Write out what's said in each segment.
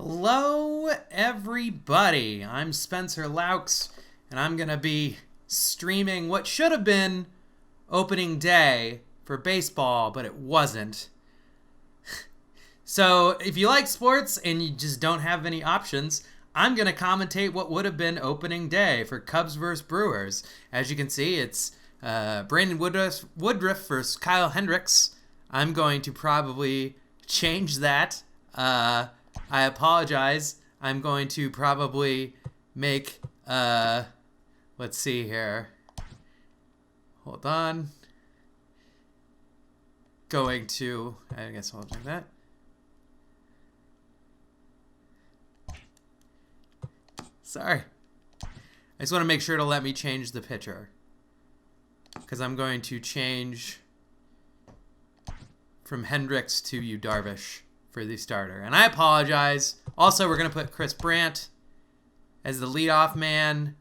Hello, everybody. I'm Spencer Laux, and I'm going to be streaming what should have been opening day for baseball, but it wasn't. So if you like sports and you just don't have any options, I'm going to commentate what would have been opening day for Cubs versus Brewers. As you can see, it's Brandon Woodruff versus Kyle Hendricks. I'm going to probably change that. I apologize. I'm going to probably make, let's see here. Hold on. I guess I'll do that. Sorry. I just want to make sure to let me change the pitcher. Because I'm going to change from Hendricks to Yu Darvish for the starter. And I apologize. Also, we're going to put Chris Brandt as the leadoff man.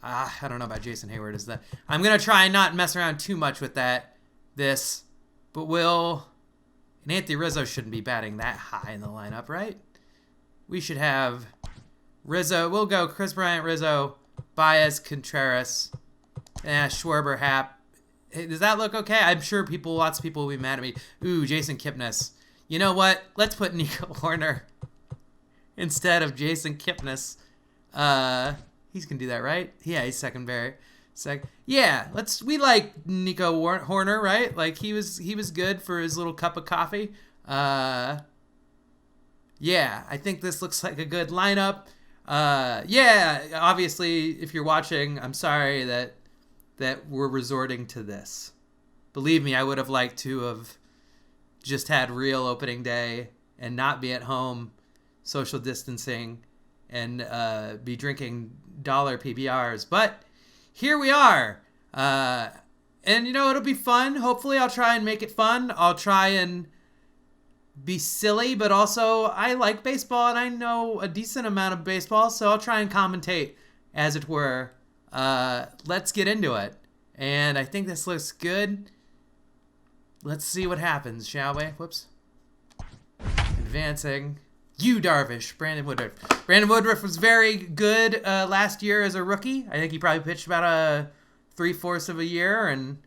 I don't know about Jason Hayward. I'm going to try and not mess around too much with but and Anthony Rizzo shouldn't be batting that high in the lineup, right? We should have Rizzo. We'll go Chris Bryant, Rizzo, Baez, Contreras, Schwarber, Happ. Hey, does that look okay? I'm sure lots of people will be mad at me. Ooh, Jason Kipnis. You know what? Let's put Nico Hoerner instead of Jason Kipnis. He's gonna do that, right? Yeah, he's secondary. Yeah, we like Nico Hoerner, right? Like he was good for his little cup of coffee. Yeah, I think this looks like a good lineup. Yeah, obviously, if you're watching, I'm sorry that we're resorting to this. Believe me, I would have liked to have just had real opening day and not be at home social distancing and be drinking dollar PBRs. But here we are. And, it'll be fun. Hopefully I'll try and make it fun. I'll try and be silly, but also I like baseball and I know a decent amount of baseball, so I'll try and commentate, as it were. Let's get into it. And I think this looks good. Let's see what happens, shall we? Whoops. Advancing. Yu Darvish, Brandon Woodruff. Brandon Woodruff was very good last year as a rookie. I think he probably pitched about 3/4 of a year and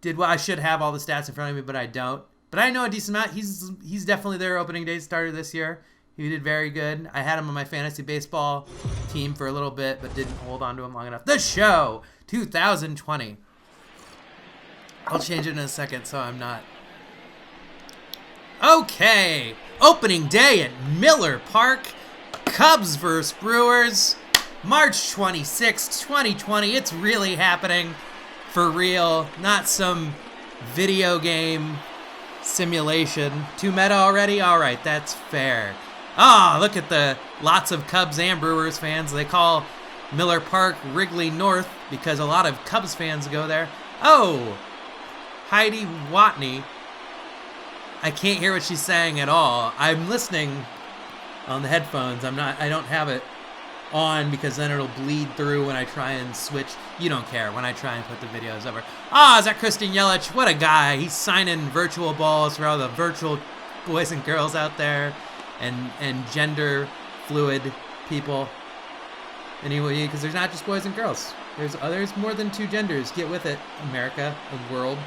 did well. I should have all the stats in front of me, but I don't. But I know a decent amount. He's definitely their opening day starter this year. He did very good. I had him on my fantasy baseball team for a little bit, but didn't hold on to him long enough. The show 2020. I'll change it in a second so I'm not. Okay. Opening day at Miller Park. Cubs versus Brewers. March 26, 2020. It's really happening. For real. Not some video game simulation. Too meta already? Alright, that's fair. Look at the lots of Cubs and Brewers fans. They call Miller Park Wrigley North because a lot of Cubs fans go there. Oh! Heidi Watney. I can't hear what she's saying at all. I'm listening on the headphones. I don't have it on because then it'll bleed through when I try and switch. You don't care when I try and put the videos over. Is that Christian Yelich? What a guy. He's signing virtual balls for all the virtual boys and girls out there and gender fluid people. Anyway, because there's not just boys and girls. There's more than two genders. Get with it, America and world.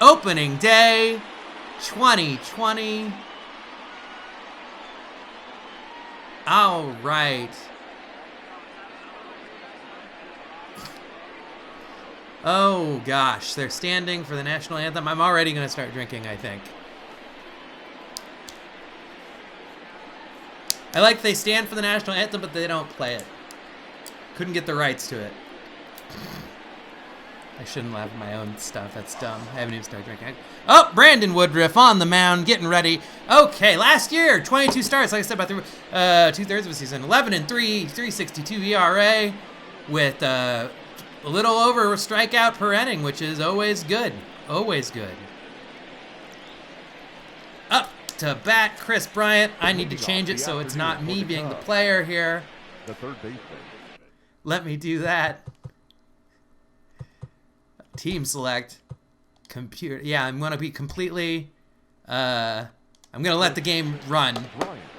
Opening day 2020. All right. Oh gosh, they're standing for the national anthem. I'm already going to start drinking, I think. I like they stand for the national anthem, but they don't play it. Couldn't get the rights to it. I shouldn't laugh at my own stuff. That's dumb. I haven't even started drinking. Oh, Brandon Woodruff on the mound, getting ready. Okay, last year, 22 starts, like I said, about 2/3 of the season. 11-3, 3.62 ERA, with a little over a strikeout per inning, which is always good. Always good. Up to bat, Chris Bryant. I need to change it so it's not me being the player here. The third baseman. Let me do that. Team select. Computer. Yeah, I'm going to be completely I'm going to let the game run.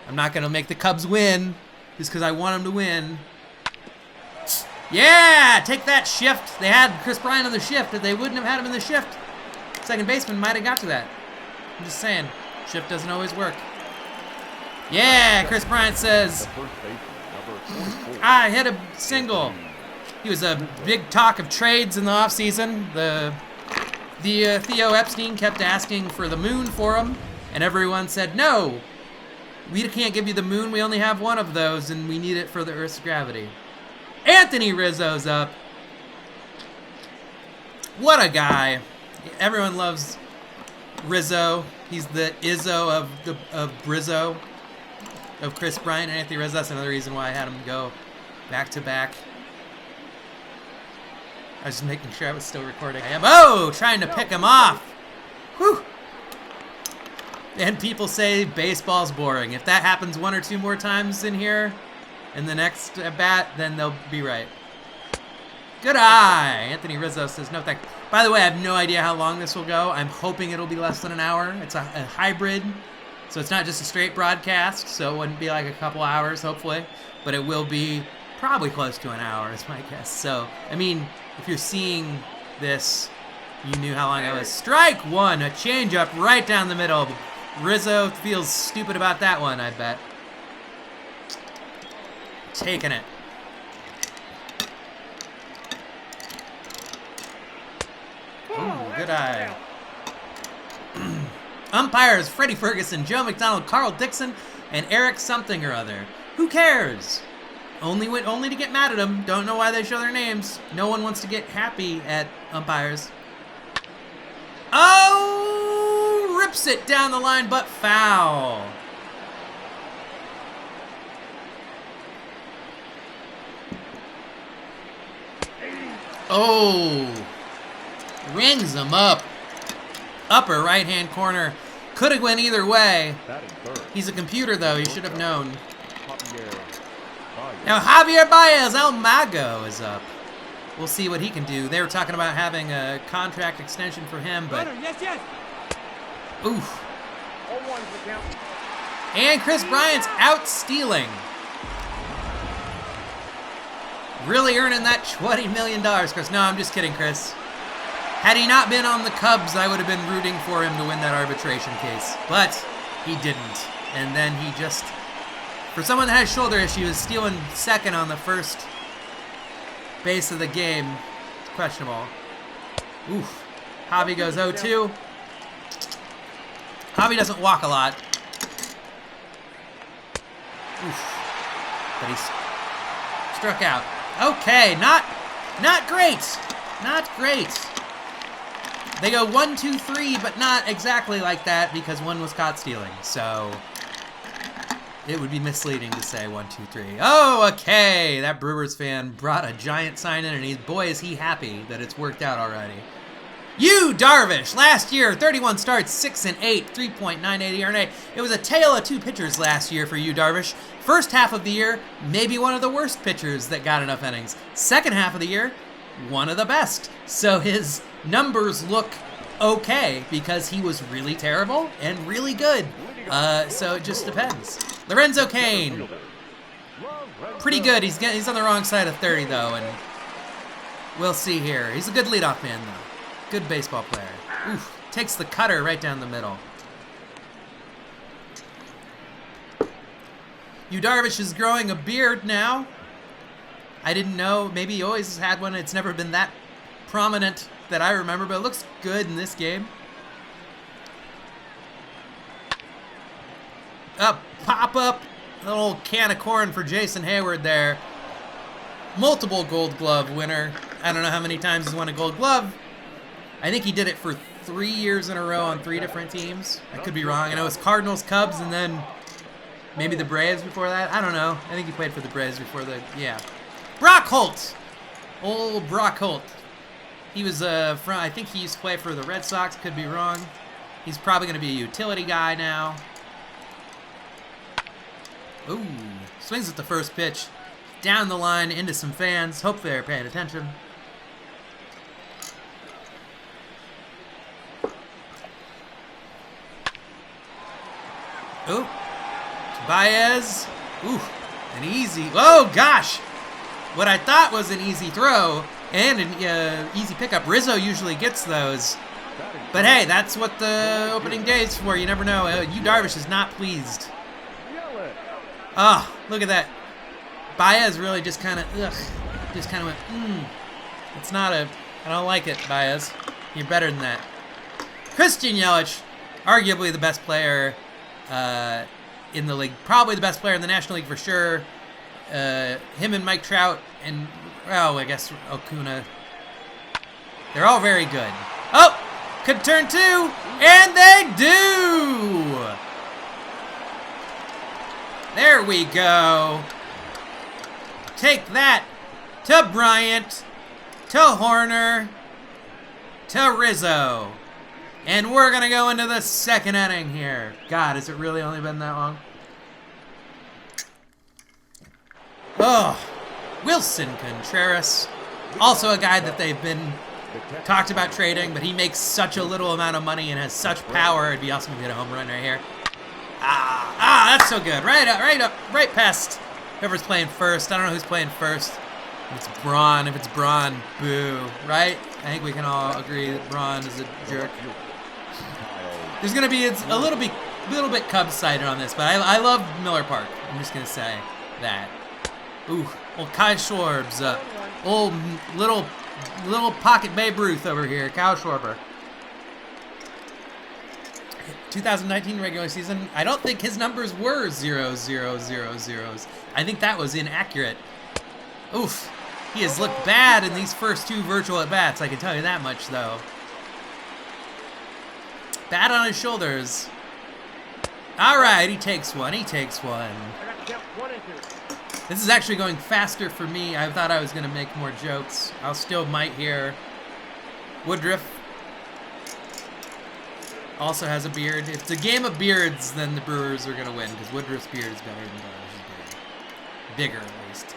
I'm not going to make the Cubs win just because I want them to win. Yeah, take that shift. They had Chris Bryant on the shift. If they wouldn't have had him in the shift, second baseman might have got to that. I'm just saying, shift doesn't always work. Yeah, Chris Bryant says, I hit a single. He was a big talk of trades in the offseason. The Theo Epstein kept asking for the moon for him, and everyone said, no, we can't give you the moon. We only have one of those, and we need it for the Earth's gravity. Anthony Rizzo's up. What a guy. Everyone loves Rizzo. He's the Izzo of Brizzo, of Chris Bryant and Anthony Rizzo. That's another reason why I had him go back to back. I was just making sure I was still recording. I am. Oh, trying to pick him off. Whew. And people say baseball's boring. If that happens one or two more times in here, in the next bat, then they'll be right. Good eye. Anthony Rizzo says no thanks. By the way, I have no idea how long this will go. I'm hoping it'll be less than an hour. It's a hybrid, so it's not just a straight broadcast, so it wouldn't be like a couple hours, hopefully. But it will be probably close to an hour, is my guess. So, I mean, if you're seeing this, you knew how long it was. Strike one, a changeup right down the middle. Rizzo feels stupid about that one, I bet. Taking it. Ooh, good eye. Umpires Freddie Ferguson, Joe McDonald, Carl Dixon, and Eric something or other. Who cares? Only to get mad at them. Don't know why they show their names. No one wants to get happy at umpires. Oh! Rips it down the line, but foul. Oh, rings him up. Upper right-hand corner. Could have went either way. He's a computer, though. He should have known. Now, Javier Baez, El Mago is up. We'll see what he can do. They were talking about having a contract extension for him, but... Oof. And Chris Bryant's out stealing. Really earning that $20 million, Chris. No, I'm just kidding, Chris. Had he not been on the Cubs, I would have been rooting for him to win that arbitration case. But he didn't. And then he just, for someone that has shoulder issues, stealing second on the first base of the game, it's questionable. Oof. Javi goes 0-2. Javi doesn't walk a lot. Oof. But he's struck out. Okay, not great. Not great. They go 1-2-3, but not exactly like that because one was caught stealing. So it would be misleading to say 1-2-3. Oh, okay. That Brewers fan brought a giant sign in, and boy, is he happy that it's worked out already. Yu Darvish, last year, 31 starts, 6-8, 3.98 ERA. It was a tale of two pitchers last year for Yu Darvish. First half of the year, maybe one of the worst pitchers that got enough innings. Second half of the year, one of the best. So his numbers look okay because he was really terrible and really good. So it just depends. Lorenzo Cain, pretty good. He's on the wrong side of 30 though, and we'll see here. He's a good leadoff man though. Good baseball player. Oof, takes the cutter right down the middle. Yu Darvish is growing a beard now. I didn't know. Maybe he always has had one. It's never been that prominent that I remember, but it looks good in this game. Pop up. A little can of corn for Jason Hayward there. Multiple Gold Glove winner. I don't know how many times he's won a Gold Glove. I think he did it for 3 years in a row on 3 different teams. I could be wrong. I know it's Cardinals, Cubs, and then maybe the Braves before that. I don't know. I think he played for the Braves before the... Yeah. Brock Holt. Old Brock Holt. He was from... I think he used to play for the Red Sox. Could be wrong. He's probably going to be a utility guy now. Ooh. Swings at the first pitch. Down the line into some fans. Hope they're paying attention. Oh, Baez. Ooh, an easy. Oh gosh, what I thought was an easy throw and an easy pickup. Rizzo usually gets those, but hey, that's what the opening day is for. You never know. Yu Darvish is not pleased. Oh, look at that. Baez really just kind of went. It's not a. I don't like it, Baez. You're better than that. Christian Yelich, arguably the best player in the league. Probably the best player in the National League for sure. Him and Mike Trout and, well, I guess Acuna. They're all very good. Oh, could turn two, and they do! There we go. Take that to Bryant, to Horner, to Rizzo. And we're going to go into the second inning here. God, has it really only been that long? Oh, Wilson Contreras. Also a guy that they've been talked about trading, but he makes such a little amount of money and has such power. It'd be awesome to hit a home run right here. That's so good. Right past whoever's playing first. I don't know who's playing first. If it's Braun. If it's Braun, boo. Right? I think we can all agree that Braun is a jerk. There's gonna be a little bit Cubs-sided on this, but I love Miller Park. I'm just gonna say that. Ooh, old Kyle Schwarb's old little pocket Babe Ruth over here, Kyle Schwarber. 2019 regular season. I don't think his numbers were 0, 0, 0, 0s. I think that was inaccurate. Oof, he has looked bad in these first two virtual at bats. I can tell you that much, though. Bad on his shoulders. All right, he takes one. This is actually going faster for me. I thought I was going to make more jokes. I'll still might here. Woodruff also has a beard. If it's a game of beards, then the Brewers are going to win because Woodruff's beard is better than Darvish's beard. Bigger, at least.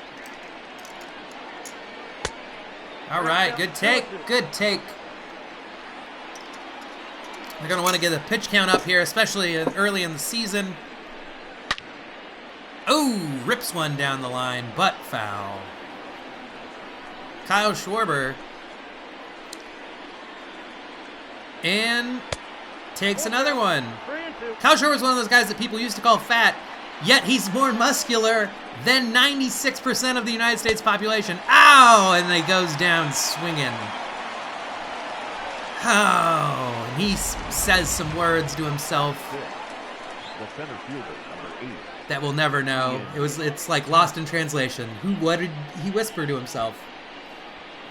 All right, good take. They're going to want to get the pitch count up here, especially early in the season. Oh, rips one down the line, but foul. Kyle Schwarber. And takes another one. Kyle Schwarber is one of those guys that people used to call fat, yet he's more muscular than 96% of the United States population. Ow! And he goes down swinging. Oh, and he says some words to himself that we'll never know. It's like lost in translation. What did he whisper to himself?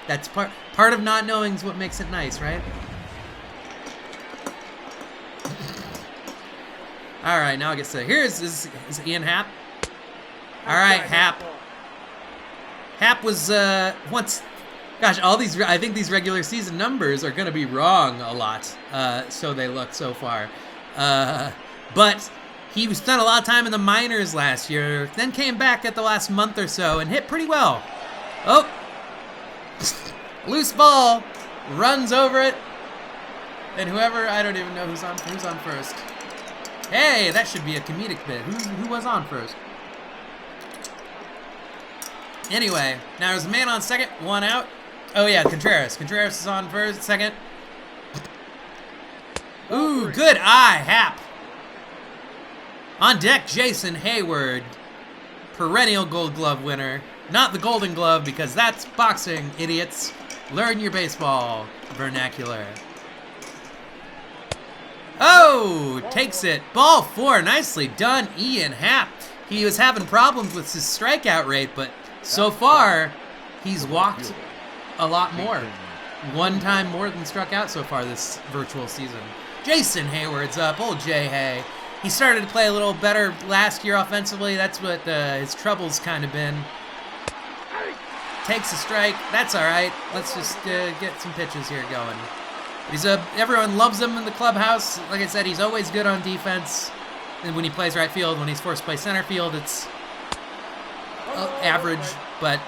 That's part of not knowing is what makes it nice, right? All right, now I guess is Ian Happ. All right, Happ. Happ was once. Gosh, I think these regular season numbers are going to be wrong a lot, so they look so far. But he spent a lot of time in the minors last year, then came back at the last month or so and hit pretty well. Oh, loose ball, runs over it, and I don't even know who's on first. Hey, that should be a comedic bit. Who was on first? Anyway, now there's a man on second, one out. Oh yeah, Contreras. Contreras is on first, second. Ooh, good eye, Happ. On deck, Jason Hayward, perennial Gold Glove winner. Not the Golden Glove because that's boxing, idiots. Learn your baseball vernacular. Oh, takes it. Ball 4, nicely done, Ian Happ. He was having problems with his strikeout rate, but so far, he's walked a lot more. One time more than struck out so far this virtual season. Jason Hayward's up. Old Jay Hay. He started to play a little better last year offensively. That's what his troubles kind of been. Takes a strike. That's all right. Let's just get some pitches here going. Everyone loves him in the clubhouse. Like I said, he's always good on defense. And when he plays right field, when he's forced to play center field, it's average, but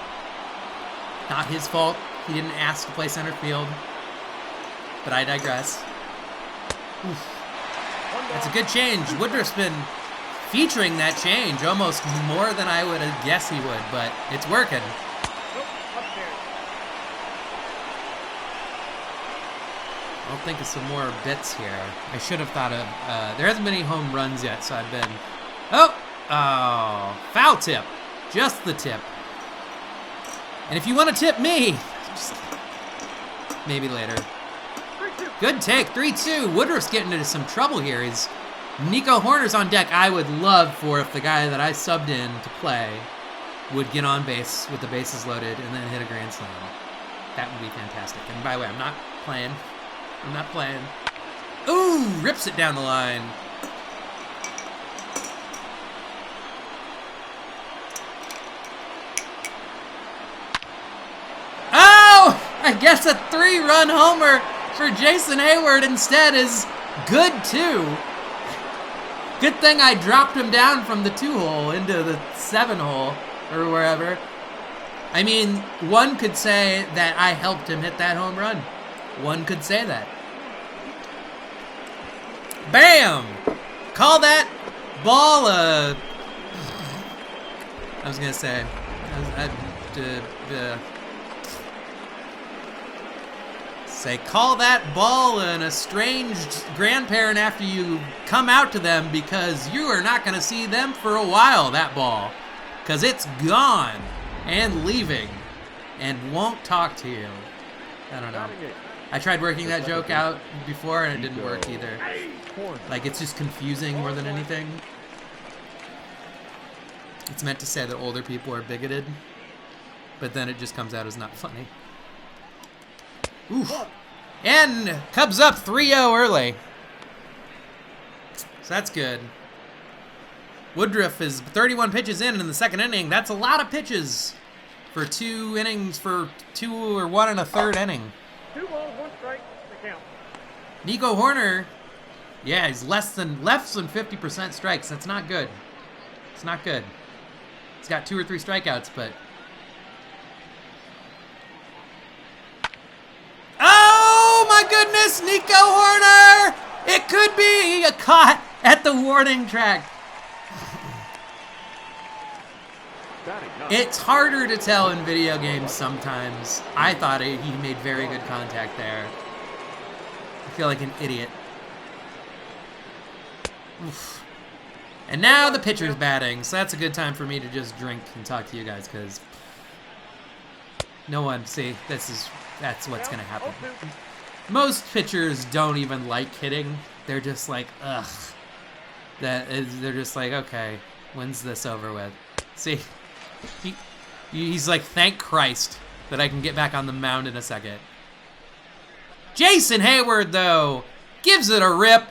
not his fault. He didn't ask to play center field. But I digress. Oof. That's a good change. Woodruff's been featuring that change almost more than I would have guessed he would, but it's working. I'll think of some more bits here. I should have thought of, there hasn't been any home runs yet, so I've been, oh, foul tip. Just the tip. And if you want to tip me, maybe later. Good take, 3-2. Woodruff's getting into some trouble here. Nico Horner's on deck. I would love for if the guy that I subbed in to play would get on base with the bases loaded and then hit a grand slam. That would be fantastic. And by the way, I'm not playing. Ooh, rips it down the line. Oh, I guess a 3-run homer for Jason Hayward instead is good too. Good thing I dropped him down from the 2-hole into the 7-hole or wherever. I mean, one could say that I helped him hit that home run. One could say that. Bam! Call that ball a... I was gonna say... Say, call that ball an estranged grandparent after you come out to them because you are not gonna see them for a while, that ball. Because it's gone and leaving and won't talk to you. I don't know. I tried working that joke out before and it didn't work either. Like, it's just confusing more than anything. It's meant to say that older people are bigoted, but then it just comes out as not funny. Oof. And Cubs up 3-0 early. So that's good. Woodruff is 31 pitches in the second inning. That's a lot of pitches for 2 innings, for 2 or 1 1/3 inning. 2 balls, 1 strike, the count. Nico Horner, yeah, he's less than 50% strikes. That's not good. It's not good. He's got 2 or 3 strikeouts, but... Oh my goodness, Nico Horner! It could be a caught at the warning track. It's harder to tell in video games sometimes. I thought he made very good contact there. I feel like an idiot. Oof. And now the pitcher's batting, so that's a good time for me to just drink and talk to you guys, because no one, see, that's what's going to happen. Most pitchers don't even like hitting. They're just like, ugh. They're just like, okay, when's this over with? See? He's like, thank Christ that I can get back on the mound in a second. Jason Hayward, though, gives it a rip.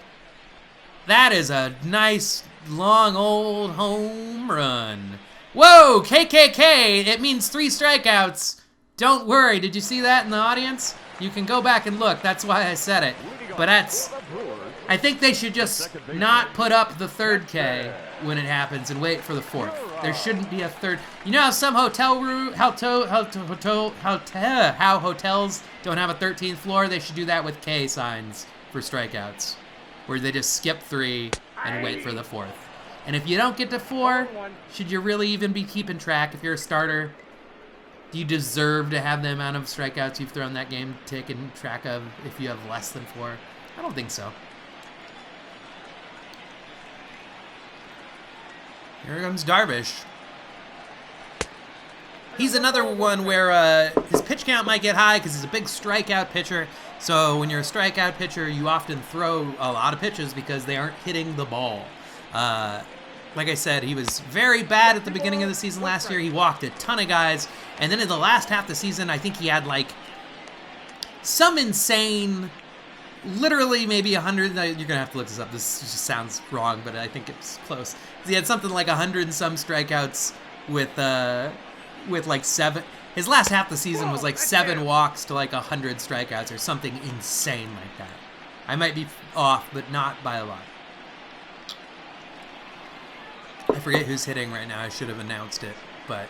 That is a nice, long, old home run. Whoa, KKK, it means 3 strikeouts. Don't worry, did you see that in the audience? You can go back and look, that's why I said it. But I think they should just not put up the 3rd K when it happens and wait for the 4th. There shouldn't be a 3rd. You know how some hotels don't have a 13th floor? They should do that with K signs for strikeouts, where they just skip 3 and wait for the 4th. And if you don't get to 4, should you really even be keeping track if you're a starter? Do you deserve to have the amount of strikeouts you've thrown that game taken track of if you have less than 4? I don't think so. Here comes Darvish. He's another one where his pitch count might get high because he's a big strikeout pitcher. So when you're a strikeout pitcher, you often throw a lot of pitches because they aren't hitting the ball. Like I said, he was very bad at the beginning of the season last year. He walked a ton of guys. And then in the last half of the season, I think he had like some insane, literally maybe 100. You're going to have to look this up. This just sounds wrong, but I think it's close. He had something like 100 and some strikeouts with like 7. His last half of the season was like 7 walks to like 100 strikeouts or something insane like that. I might be off, but not by a lot. I forget who's hitting right now. I should have announced it, but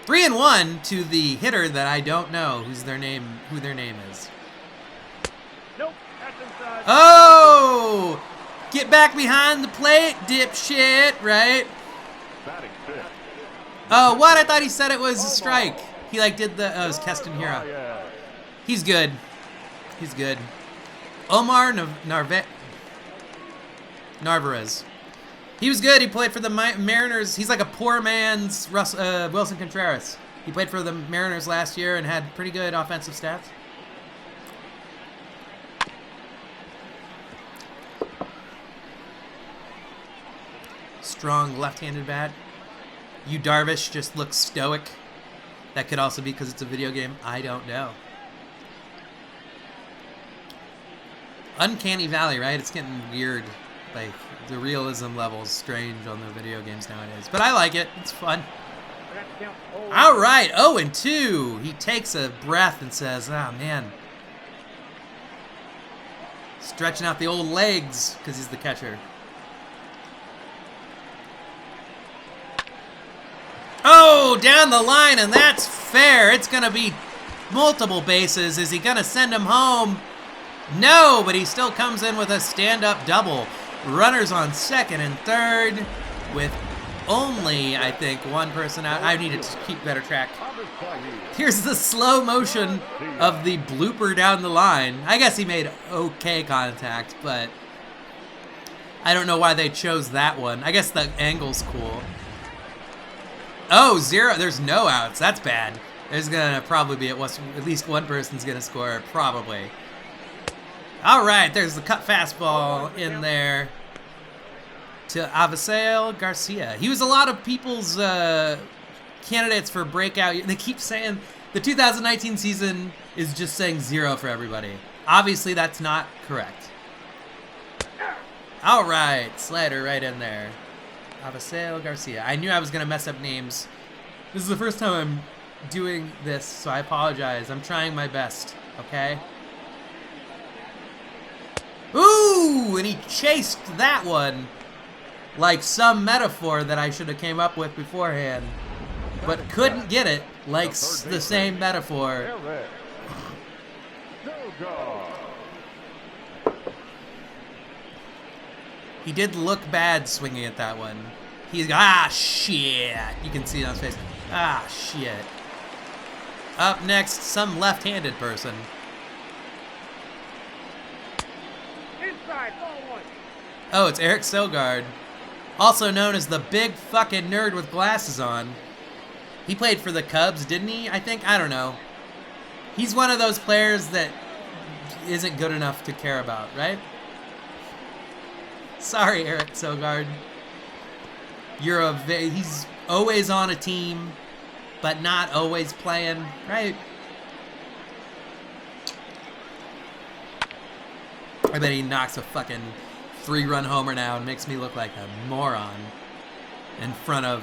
3-1 to the hitter that I don't know who their name is. Nope, that's inside. Oh! Get back behind the plate, dipshit, right? Batting fifth. Oh, what? I thought he said it was a strike. He like did the, oh, it was Keston Hira. Yeah. He's good. He's good. Omar Narvaez. He was good. He played for the Mariners. He's like a poor man's Wilson Contreras. He played for the Mariners last year and had pretty good offensive stats. Strong left-handed bat. Yu Darvish just looks stoic. That could also be because it's a video game. I don't know. Uncanny Valley, right? It's getting weird. Like, the realism level's strange on the video games nowadays. But I like it. It's fun. All right, 0-2. He takes a breath and says, "Ah, man." Stretching out the old legs because he's the catcher. Oh, down the line, and that's fair. It's going to be multiple bases. Is he going to send him home? No, but he still comes in with a stand-up double. Runners on second and third with only, I think, one person out. I need to keep better track. Here's the slow motion of the blooper down the line. I guess he made okay contact, but I don't know why they chose that one. I guess the angle's cool. Oh, 0. There's no outs. That's bad. There's going to probably be at least one person's going to score, probably. All right, there's the cut fastball in there to Avisail Garcia. He was a lot of people's candidates for breakout. They keep saying the 2019 season is just saying 0 for everybody. Obviously, that's not correct. All right, slider right in there. Avisail Garcia. I knew I was going to mess up names. This is the first time I'm doing this, so I apologize. I'm trying my best, okay? Ooh, and he chased that one like some metaphor that I should have came up with beforehand, but couldn't get it like the same metaphor. He did look bad swinging at that one. He's shit. You can see it on his face. Shit. Up next, some left-handed person. Inside, ball one. Oh, it's Eric Sogard, also known as the big fucking nerd with glasses on. He played for the Cubs, didn't he? I think. I don't know. He's one of those players that isn't good enough to care about, right? Sorry, Eric Sogard. He's always on a team, but not always playing, right? I bet he knocks a fucking 3-run homer now and makes me look like a moron in front of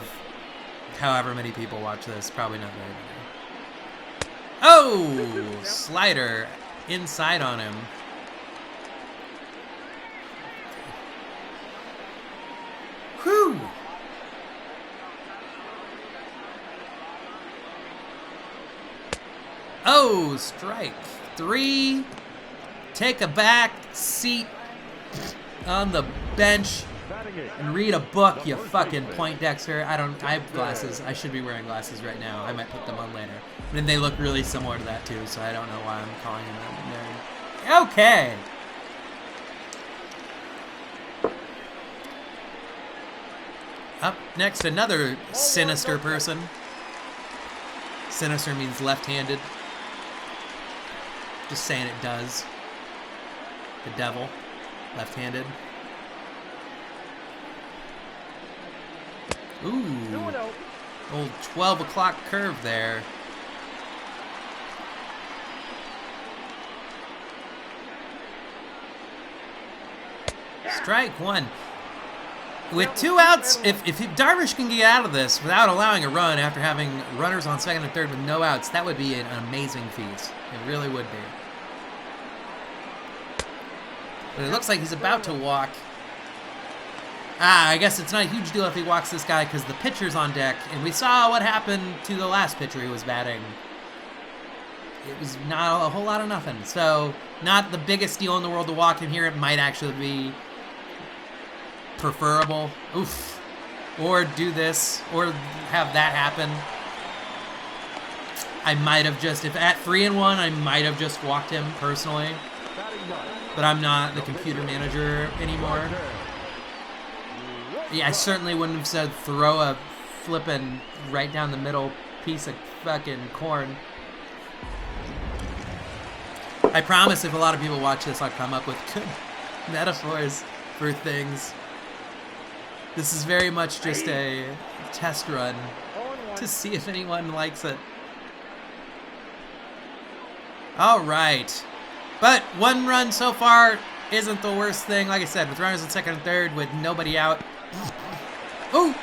however many people watch this. Probably not very many. Oh! Slider inside on him. Whew! Oh, strike 3. Take a back seat on the bench and read a book, you fucking Poindexter. I have glasses. I should be wearing glasses right now. I might put them on later. And they look really similar to that too, so I don't know why I'm calling him that. Okay. Up next, another sinister person. Sinister means left-handed. Just saying it does. The devil, left-handed. Ooh, old 12 o'clock curve there. Strike 1. With 2 outs, if Darvish can get out of this without allowing a run after having runners on second and third with no outs, that would be an amazing feat. It really would be. But it looks like he's about to walk. I guess it's not a huge deal if he walks this guy because the pitcher's on deck, and we saw what happened to the last pitcher who was batting. It was not a whole lot of nothing. So, not the biggest deal in the world to walk him here. It might actually be preferable. Oof. Or do this, or have that happen. I might have just, if at 3-1, I might have just walked him personally. But I'm not the computer manager anymore. Yeah, I certainly wouldn't have said throw a flippin' right down the middle piece of fucking corn. I promise if a lot of people watch this, I'll come up with good metaphors for things. This is very much just a test run to see if anyone likes it. All right. But 1 run so far isn't the worst thing. Like I said, with runners in second and third with nobody out. Ooh!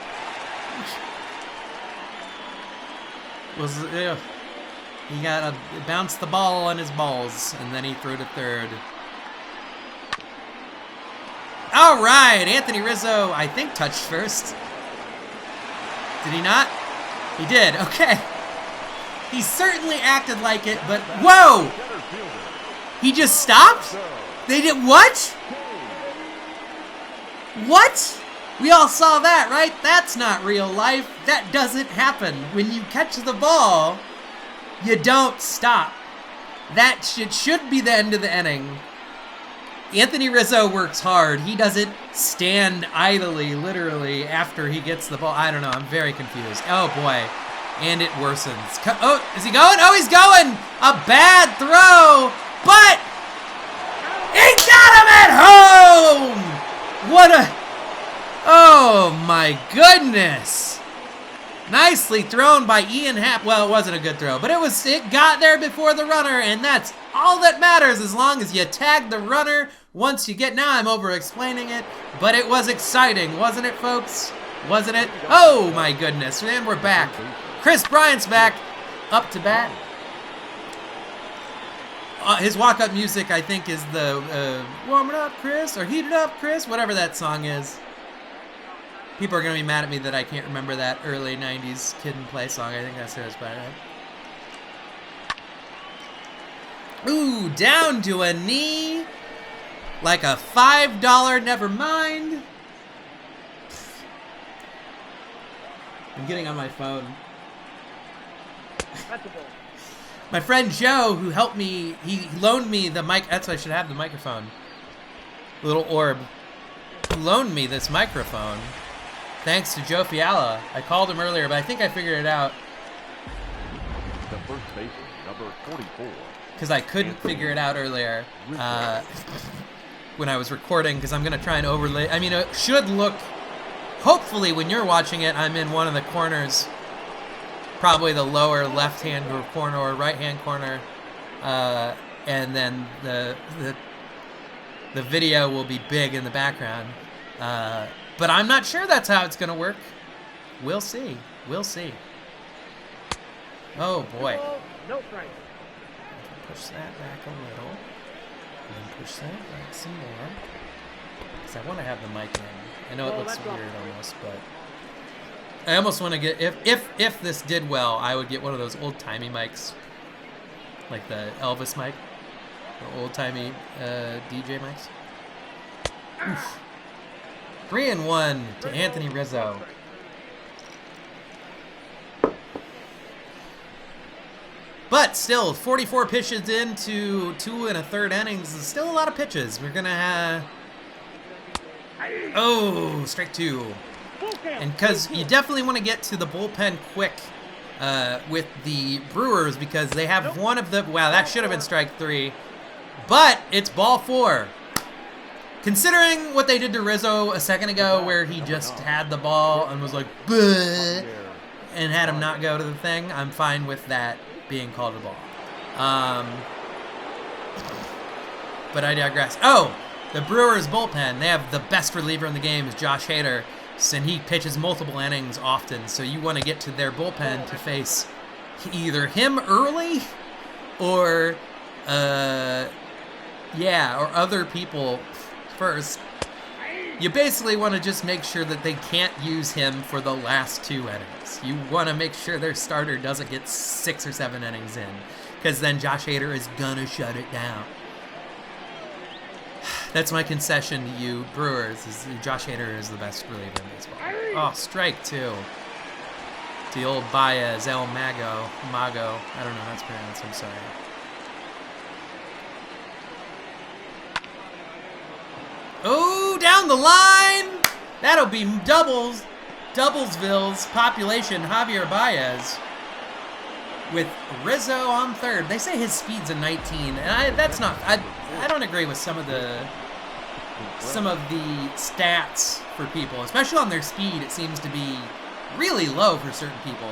He got bounced the ball on his balls, and then he threw to third. All right, Anthony Rizzo, I think, touched first. Did he not? He did, okay. He certainly acted like it, but whoa! He just stopped? They did what? What? We all saw that, right? That's not real life. That doesn't happen. When you catch the ball, you don't stop. That should be the end of the inning. Anthony Rizzo works hard. He doesn't stand idly, literally, after he gets the ball. I don't know. I'm very confused. Oh, boy. And it worsens. Oh, is he going? Oh, he's going! A bad throw, but he got him at home! What a... Oh, my goodness. Nicely thrown by Ian Happ. Well, it wasn't a good throw, but it got there before the runner, and that's all that matters as long as you tag the runner once you get... Now I'm over-explaining it, but it was exciting, wasn't it, folks? Wasn't it? Oh, my goodness. And we're back. Chris Bryant's back, up to bat. His walk-up music, I think, is the Warm It Up, Chris, or Heat It Up, Chris, whatever that song is. People are going to be mad at me that I can't remember that early 90s Kid and Play song. I think that's who it's by, right? Ooh, down to a knee. Like a $5 never mind. I'm getting on my phone. My friend Joe, who helped me, he loaned me the mic. That's why I should have the microphone. Little orb. He loaned me this microphone. Thanks to Joe Fiala. I called him earlier, but I think I figured it out. The first baseman, number 44. Because I couldn't figure it out earlier when I was recording, because I'm going to try and overlay. I mean, it should look, hopefully when you're watching it, I'm in one of the corners. Probably the lower left-hand corner or right-hand corner. And then the video will be big in the background. But I'm not sure that's how it's going to work. We'll see. We'll see. Oh, boy. No strike. Push that back a little. And then push that back some more. Because I want to have the mic in. I know it looks weird almost, but... I almost want to get... If this did well, I would get one of those old-timey mics. Like the Elvis mic. Or old-timey DJ mics. Oof. 3-1 to Anthony Rizzo. But still, 44 pitches into 2 1/3 innings is still a lot of pitches. We're gonna have... Oh, strike 2. And because you definitely want to get to the bullpen quick with the Brewers, because they have one of the... Wow, that should have been strike 3. But it's ball 4. Considering what they did to Rizzo a second ago, where he just had the ball and was like, bleh, and had him not go to the thing, I'm fine with that being called a ball. But I digress. Oh, the Brewers bullpen, they have the best reliever in the game is Josh Hader, and he pitches multiple innings often, so you want to get to their bullpen to face either him early or, or other people first. You basically want to just make sure that they can't use him for the last 2 innings. You want to make sure their starter doesn't get 6 or 7 innings in, because then Josh Hader is gonna shut it down. That's my concession to you, Brewers. Josh Hader is the best reliever in baseball. Oh, strike 2. The old Baez, El Mago. I don't know how it's pronounced. I'm sorry. Oh, down the line. That'll be Doublesville's population, Javier Baez, with Rizzo on third. They say his speed's a 19, and I don't agree with some of the stats for people, especially on their speed. It seems to be really low for certain people.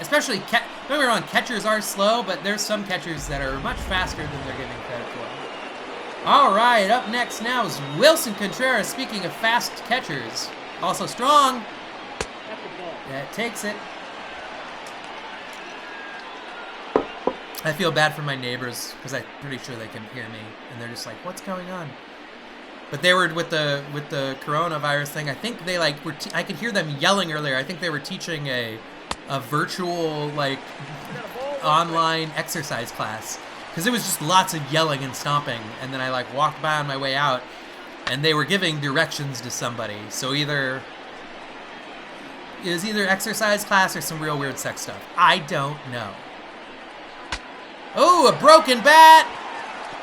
Especially, don't get me wrong, catchers are slow, but there's some catchers that are much faster than they're giving credit for. All right, up next now is Wilson Contreras. Speaking of fast catchers, also strong. That takes it. I feel bad for my neighbors because I'm pretty sure they can hear me, and they're just like, "What's going on?" But they were with the coronavirus thing. I think they I could hear them yelling earlier. I think they were teaching a virtual online exercise class. Because it was just lots of yelling and stomping, and then I walked by on my way out, and they were giving directions to somebody. So it was either exercise class or some real weird sex stuff. I don't know. Oh, a broken bat!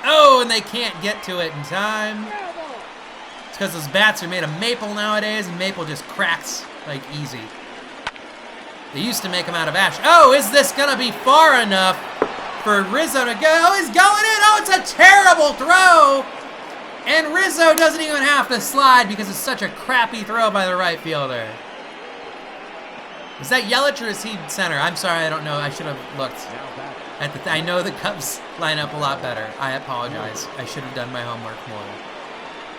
Oh, and they can't get to it in time. It's because those bats are made of maple nowadays, and maple just cracks easy. They used to make them out of ash. Oh, is this gonna be far enough for Rizzo to go? Oh, he's going in. Oh, it's a terrible throw. And Rizzo doesn't even have to slide because it's such a crappy throw by the right fielder. Is that Yelich or is he center? I'm sorry, I don't know. I should have looked at I know the Cubs line up a lot better. I apologize. I should have done my homework more.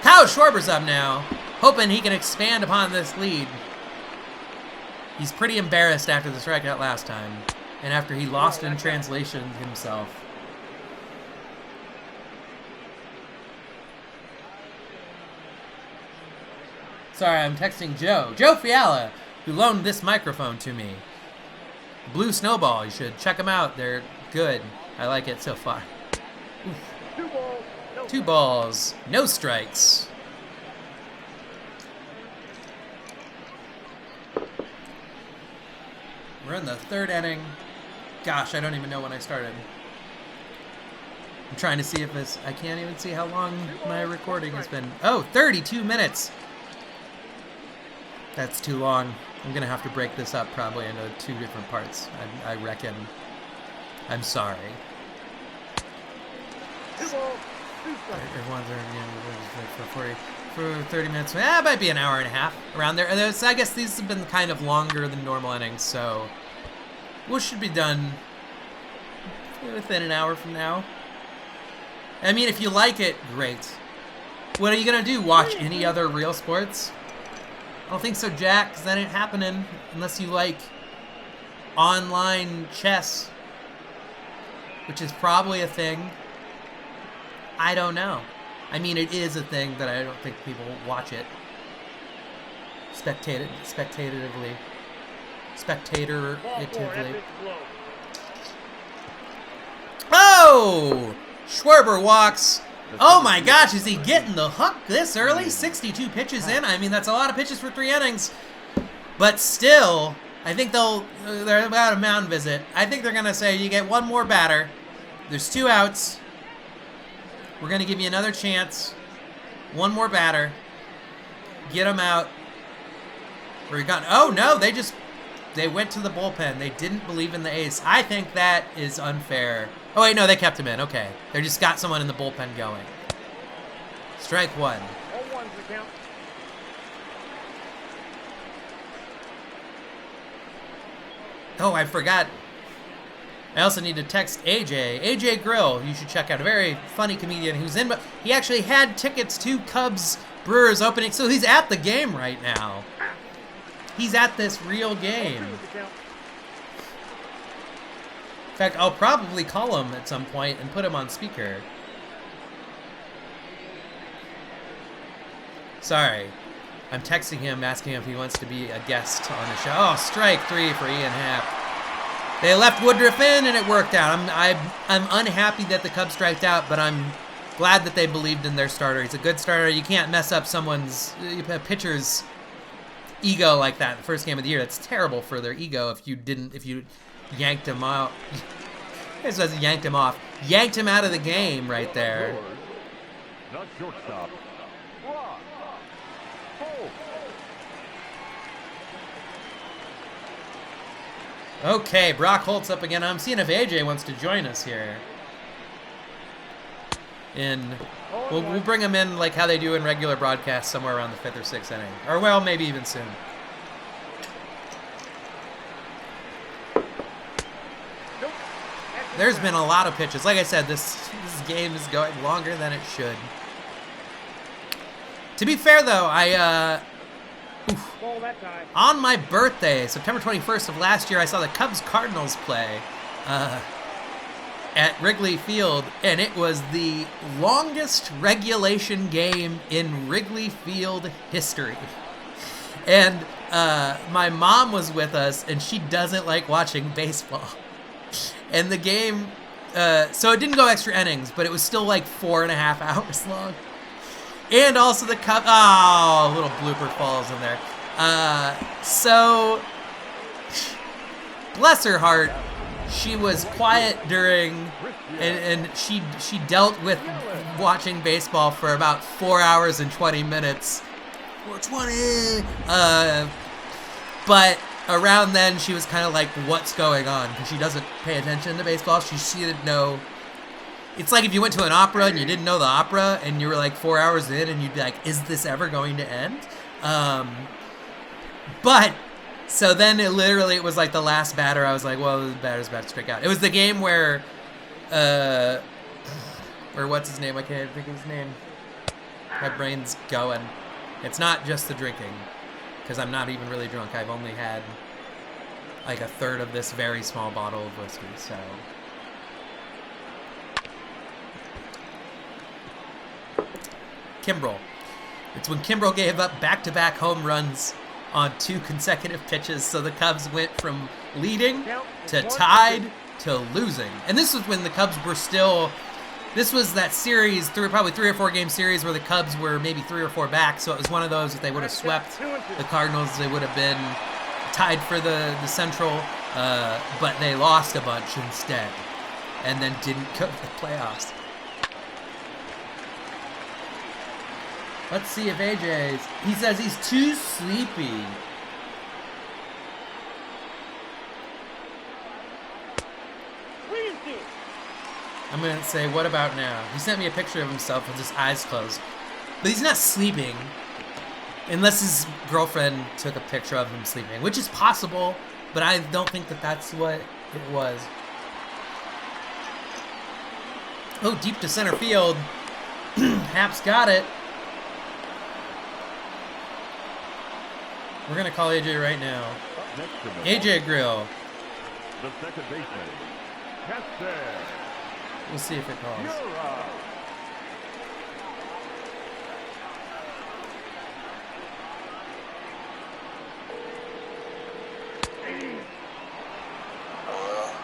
Kyle Schwarber's up now, hoping he can expand upon this lead. He's pretty embarrassed after the strikeout last time. And after he lost in translation himself. Sorry, I'm texting Joe. Joe Fiala, who loaned this microphone to me. Blue Snowball, you should check them out. They're good. I like it so far. Oof. 2 balls, no strikes. We're in the 3rd inning. Gosh, I don't even know when I started. I'm trying to see if this... I can't even see how long my recording has been. Oh, 32 minutes! That's too long. I'm going to have to break this up probably into 2 different parts, I reckon. I'm sorry. Everyone's for 30 minutes. It might be an hour and a half around there. I guess these have been kind of longer than normal innings, so we should be done within an hour from now. I mean, if you like it, great. What are you gonna do? Watch any other real sports? I don't think so, Jack, because that ain't happening unless you like online chess, which is probably a thing. I don't know. I mean, it is a thing, but I don't think people watch it. Spectatively. Oh! Schwarber walks. Oh my gosh, is he getting the hook this early? 62 pitches in. I mean, that's a lot of pitches for 3 innings. But still, I think they're about a mound visit. I think they're going to say, you get 1 more batter. There's 2 outs. We're going to give you another chance. 1 more batter. Get him out. Oh, no, they went to the bullpen. They didn't believe in the ace. I think that is unfair. Oh, wait, no, they kept him in. Okay. They just got someone in the bullpen going. Strike 1. 0-1's the count. Oh, I forgot. I also need to text AJ. AJ Grill, you should check out. A very funny comedian who's in, but he actually had tickets to Cubs Brewers opening, so he's at the game right now. He's at this real game. In fact, I'll probably call him at some point and put him on speaker. Sorry. I'm texting him, asking him if he wants to be a guest on the show. Oh, strike 3 for Ian Happ. They left Woodruff in, and it worked out. I'm unhappy that the Cubs striked out, but I'm glad that they believed in their starter. He's a good starter. You can't mess up someone's pitcher's ego like that in the first game of the year. That's terrible for their ego if you yanked him out. It says yanked him off. Yanked him out of the game right there. Not shortstop. Rock. Holt. Okay, Brock Holt's up again. I'm seeing if AJ wants to join us here. We'll bring him in like how they do in regular broadcasts somewhere around the 5th or 6th inning. Or, well, maybe even soon. There's been a lot of pitches. Like I said, this game is going longer than it should. To be fair, though, on my birthday, September 21st of last year, I saw the Cubs-Cardinals play at Wrigley Field, and it was the longest regulation game in Wrigley Field history. And my mom was with us, and she doesn't like watching baseball. And the game, so it didn't go extra innings, but it was still like 4.5 hours long. And also the Cubs, oh, little blooper falls in there. So, bless her heart, she was quiet during, and she dealt with watching baseball for about 4 hours and 20 minutes. 4:20. But around then, she was kind of like, what's going on? Because she doesn't pay attention to baseball. She didn't know. It's like if you went to an opera and you didn't know the opera and you were like 4 hours in and you'd be like, is this ever going to end? But, so then it was like the last batter. I was like, well, the batter's about to strike out. It was the game where what's his name? I can't think of his name. My brain's going. It's not just the drinking. Because I'm not even really drunk. I've only had like a third of this very small bottle of whiskey, so. Kimbrel. It's when Kimbrel gave up back-to-back home runs on 2 consecutive pitches, so the Cubs went from leading to tied to losing. And this was when the Cubs were still. This was that series, probably 3 or 4 game series where the Cubs were maybe 3 or 4 back. So it was one of those, if they would have swept the Cardinals, they would have been tied for the Central, but they lost a bunch instead and then didn't go to the playoffs. Let's see if AJ's. He says he's too sleepy. I'm going to say, what about now? He sent me a picture of himself with his eyes closed. But he's not sleeping. Unless his girlfriend took a picture of him sleeping. Which is possible, but I don't think that that's what it was. Oh, deep to center field. Haps got it. We're going to call AJ right now. AJ Grill. The second baseman. Kester. We'll see if it calls.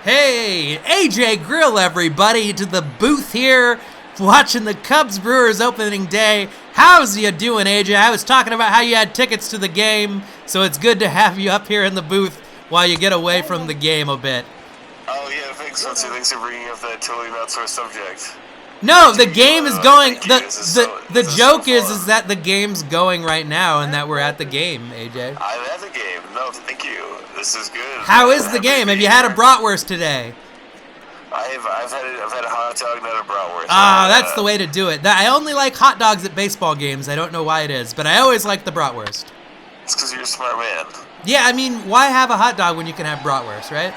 Hey, AJ Grill, everybody, to the booth here, watching the Cubs Brewers opening day. How's you doing, AJ? I was talking about how you had tickets to the game, so it's good to have you up here in the booth while you get away from the game a bit. Oh yeah, thanks for bringing up that totally not sort of subject. No, the game is going. The joke is that the game's going right now, and that we're at the game, AJ. I'm at the game. No, thank you. This is good. How is the game? Have you had a bratwurst today? I've had a hot dog, not a bratwurst. Ah, that's the way to do it. I only like hot dogs at baseball games. I don't know why it is, but I always like the bratwurst. It's because you're a smart man. Yeah, I mean, why have a hot dog when you can have bratwurst, right?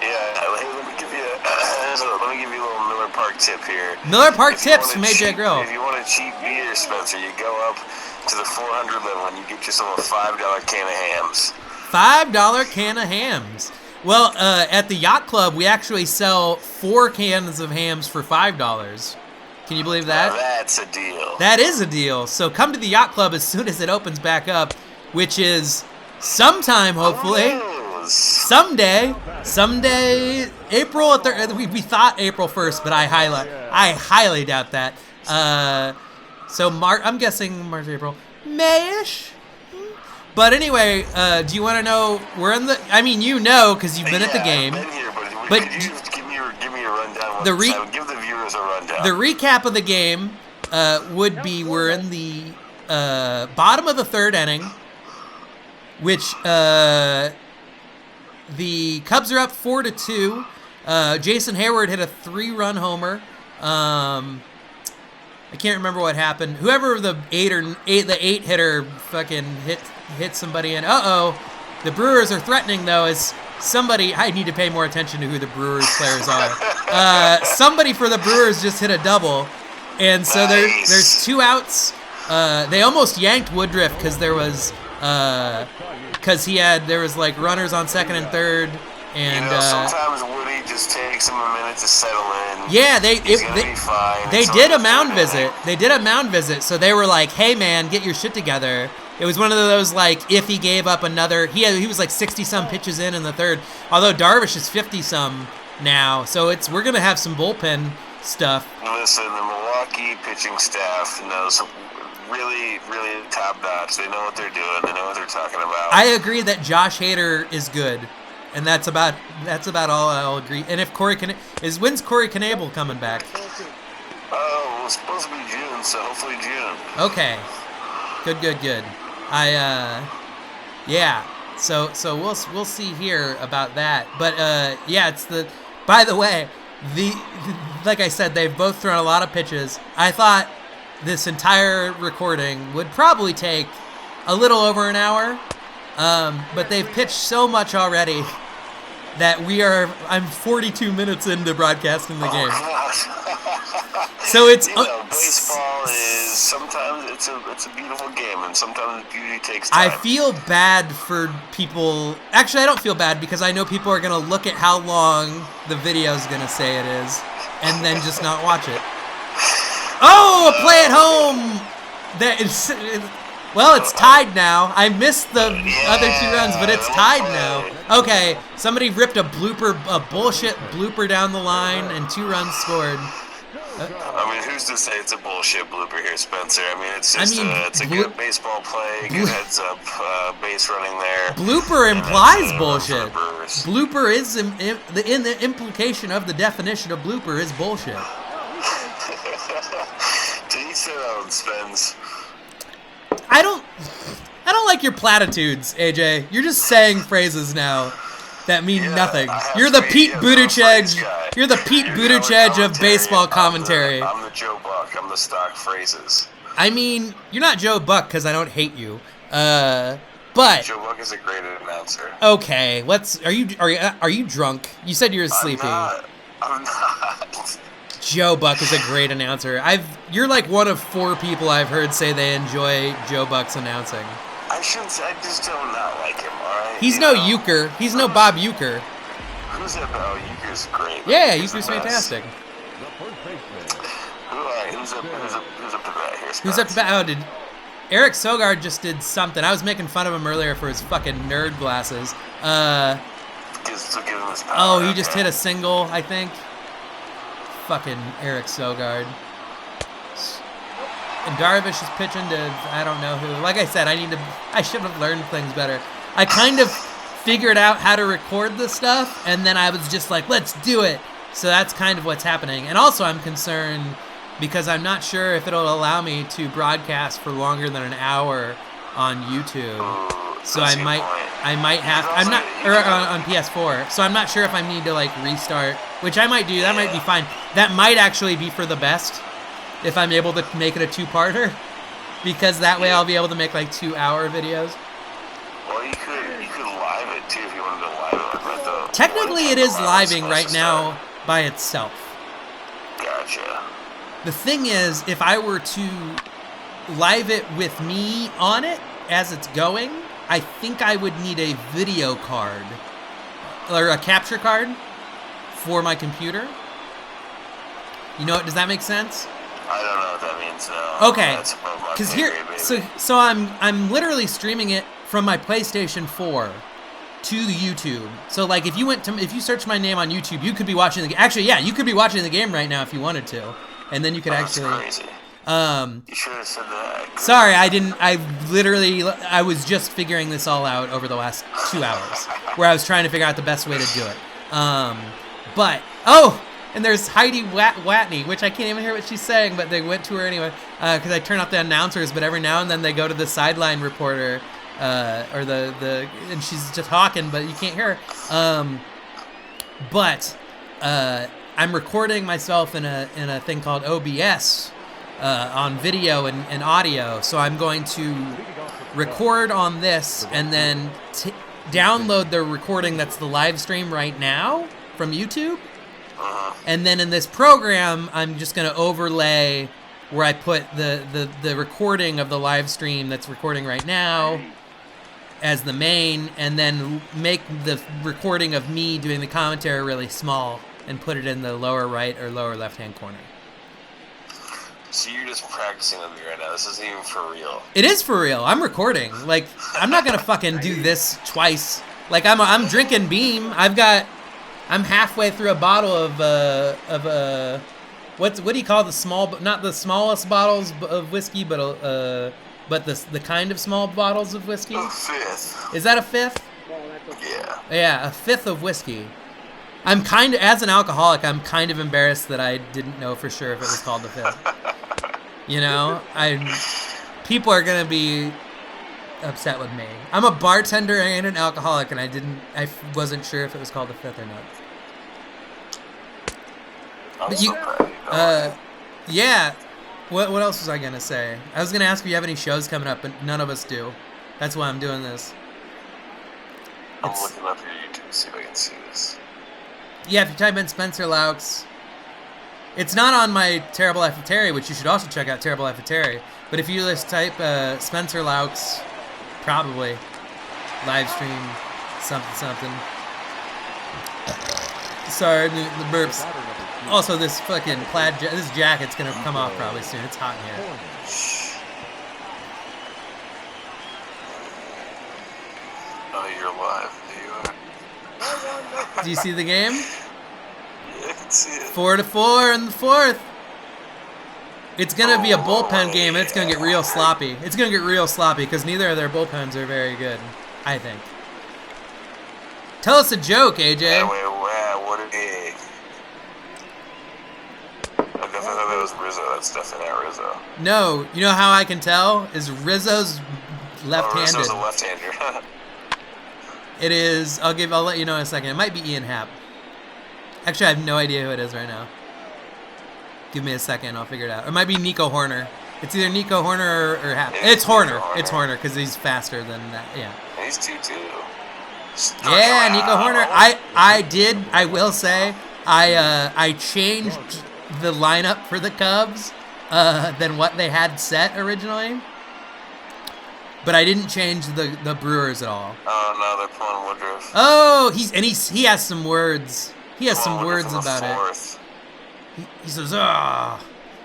Yeah. Hey, let me give you a little Miller Park tip here. Miller Park tips from AJ Grill. If you want a cheap beer, Spencer, you go up to the 400 level and you get yourself a $5 can of hams. $5 can of hams. Well, at the Yacht Club, we actually sell 4 cans of hams for $5. Can you believe that? Now that's a deal. That is a deal. So come to the Yacht Club as soon as it opens back up, which is sometime, hopefully. Someday, April. We thought April 1st, but I highly doubt that. So I'm guessing March, April, May-ish. But anyway, do you want to know? We're in the. I mean, you know, because you've been at the game. I've been here, but could you just give me a rundown? Give the viewers a rundown. The recap of the game would be we're in the bottom of the third inning, which the Cubs are up 4-2. Jason Hayward hit a 3-run homer. I can't remember what happened. Whoever the eight hitter fucking hit somebody in. The Brewers are threatening though. Is somebody? I need to pay more attention to who the Brewers players are. Somebody for the Brewers just hit a double, and so there's 2 outs. They almost yanked Woodruff because there was like runners on second and third. And sometimes Woody just takes him a minute to settle in. Yeah, they did a mound visit. visit. They did a mound visit, so they were like, "Hey, man, get your shit together." It was one of those like if he gave up another, he was like 60-some pitches in the third. Although Darvish is 50-some now, so we're gonna have some bullpen stuff. Listen, the Milwaukee pitching staff knows really, really top notch. They know what they're doing. They know what they're talking about. I agree that Josh Hader is good. And that's about all I'll agree. And if when's Corey Knebel coming back? Oh, it's supposed to be June, so hopefully June. Okay. Good. Yeah. So we'll see here about that. But yeah, by the way, like I said, they've both thrown a lot of pitches. I thought this entire recording would probably take a little over an hour. But they've pitched so much already that I'm 42 minutes into broadcasting the game. So it's baseball is sometimes it's a beautiful game, and sometimes beauty takes time. I feel bad for people. Actually, I don't feel bad because I know people are gonna look at how long the video is gonna say it is, and then just not watch it. Oh, a play at home. Well, it's tied now. I missed the other 2 runs, but it's tied now. Okay, somebody ripped a bullshit blooper down the line, and 2 runs scored. I mean, who's to say it's a bullshit blooper here, Spencer? I mean, it's just a good baseball play, good heads up, base running there. Blooper implies bullshit. Blooper is the implication of the definition of blooper is bullshit. To each their own, Spence. I don't like your platitudes, AJ. You're just saying phrases now that mean nothing. You're the Pete Buttigieg. You're the Pete Buttigieg of baseball commentary. I'm the Joe Buck. I'm the stock phrases. I mean, you're not Joe Buck because I don't hate you. But Joe Buck is a great announcer. Okay, are you drunk? You said you were sleepy. I'm not. Joe Buck is a great announcer. You're like one of 4 people I've heard say they enjoy Joe Buck's announcing. I just do not like him, alright? He's no Euchre. He's no Bob Euchre. Who's that? Oh, Euchre's great. Yeah, Euchre's fantastic. Who's up to bat here, Spence? Who's up to bat? Oh, Eric Sogard just did something. I was making fun of him earlier for his fucking nerd glasses. He just hit a single, I think. Fucking Eric Sogard. And Darvish is pitching to I don't know who. Like I said, I should have learned things better. I kind of figured out how to record this stuff, and then I was just like, let's do it. So that's kind of what's happening. And also I'm concerned because I'm not sure if it'll allow me to broadcast for longer than an hour on YouTube. So I might have, on PS4. So I'm not sure if I need to like restart, which I might do. That might be fine. That might actually be for the best if I'm able to make it a 2-parter, because that way I'll be able to make like 2-hour videos. Well, you could live it too if you wanted to live it. Technically, it is living right now by itself. Gotcha. The thing is, if I were to live it with me on it as it's going, I think I would need a video card or a capture card for my computer. You know what? Does that make sense? I don't know what that means. No. Okay. Because here, so I'm literally streaming it from my PlayStation 4 to the YouTube. So like, if you search my name on YouTube, you could be watching the game. Actually, yeah, you could be watching the game right now if you wanted to. and then you could That's actually. crazy. You should have said that. Sorry, I didn't. I was just figuring this all out over the last 2 hours, where I was trying to figure out the best way to do it. And there's Heidi Watney, which I can't even hear what she's saying, but they went to her anyway, because I turn off the announcers, but every now and then they go to the sideline reporter, and she's just talking, but you can't hear her. I'm recording myself in a thing called OBS, on video and audio, so I'm going to record on this and then download the recording that's the live stream right now from YouTube. And then in this program, I'm just going to overlay where I put the recording of the live stream that's recording right now as the main, and then make the recording of me doing the commentary really small and put it in the lower right or lower left-hand corner. So you're just practicing with me right now. This isn't even for real. It is for real. I'm recording. Like, I'm not going to fucking do this twice. Like, I'm drinking Beam. I'm halfway through a bottle of what do you call the small, not the smallest bottles of whiskey, but the kind of small bottles of whiskey? A fifth. Is that a fifth? Yeah. Yeah, a fifth of whiskey. As an alcoholic, I'm kind of embarrassed that I didn't know for sure if it was called the fifth. You know, people are gonna be upset with me. I'm a bartender and an alcoholic, and I wasn't sure if it was called the fifth or not. Yeah. What else was I gonna say? I was gonna ask if you have any shows coming up, but none of us do. That's why I'm doing this. I'm looking up your YouTube to see if I can see this. Yeah, if you type in Spencer Laux, it's not on my Terrible Life of Terry, which you should also check out, Terrible Life of Terry. But if you just type Spencer Laux, probably live stream something. Sorry, the burps. Also, this fucking this jacket's gonna come off probably soon. It's hot in here. Oh, you're live. Do you see the game? Yeah, I can see it. 4-4 in the fourth. It's gonna be a bullpen game, and it's gonna get real sloppy. It's gonna get real sloppy because neither of their bullpens are very good, I think. Tell us a joke, AJ. What a day. I definitely thought that was Rizzo. That's definitely not Rizzo. No, you know how I can tell? Is Rizzo's left-handed. Rizzo's a left-hander. It is. I'll let you know in a second. It might be Ian Happ. Actually, I have no idea who it is right now. Give me a second. I'll figure it out. It might be Nico Horner. It's either Nico Horner or Happ. Yeah, it's Horner. It's Horner because he's faster than that. Yeah. He's 2-2. Yeah, Nico Horner. I will say, I changed the lineup for the Cubs than what they had set originally. But I didn't change the Brewers at all. Oh no, they're pulling Woodruff. Oh, he has some words. He has some words about it. He says, "Ah."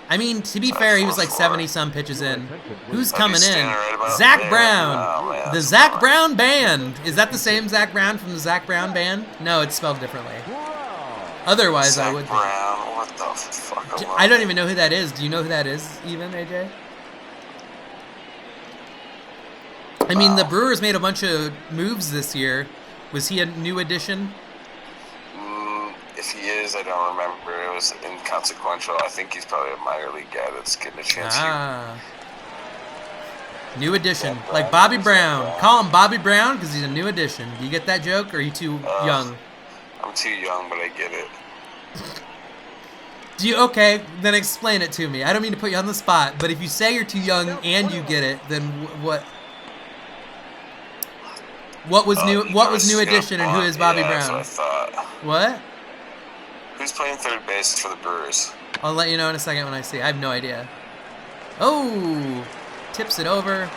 I mean, to be fair, he was like 70-some pitches in. Who's coming in? Zach Brown. The Zach Brown Band. Is that the same Zach Brown from the Zach Brown Band? No, it's spelled differently. Otherwise, I would. Zach Brown. What the fuck? I don't even know who that is. Do you know who that is, even, AJ? I mean, the Brewers made a bunch of moves this year. Was he a new addition? If he is, I don't remember. It was inconsequential. I think he's probably a minor league guy that's getting a chance here. New addition. Like Bobby Brown. Call him Bobby Brown because he's a new addition. Do you get that joke, or are you too young? I'm too young, but I get it. Okay, then explain it to me. I don't mean to put you on the spot, but if you say you're too young and you get it, then what? What was new? What was new addition, and who is Bobby Brown? That's what I thought. What? Who's playing third base for the Brewers? I'll let you know in a second when I see. I have no idea. Oh, tips it over.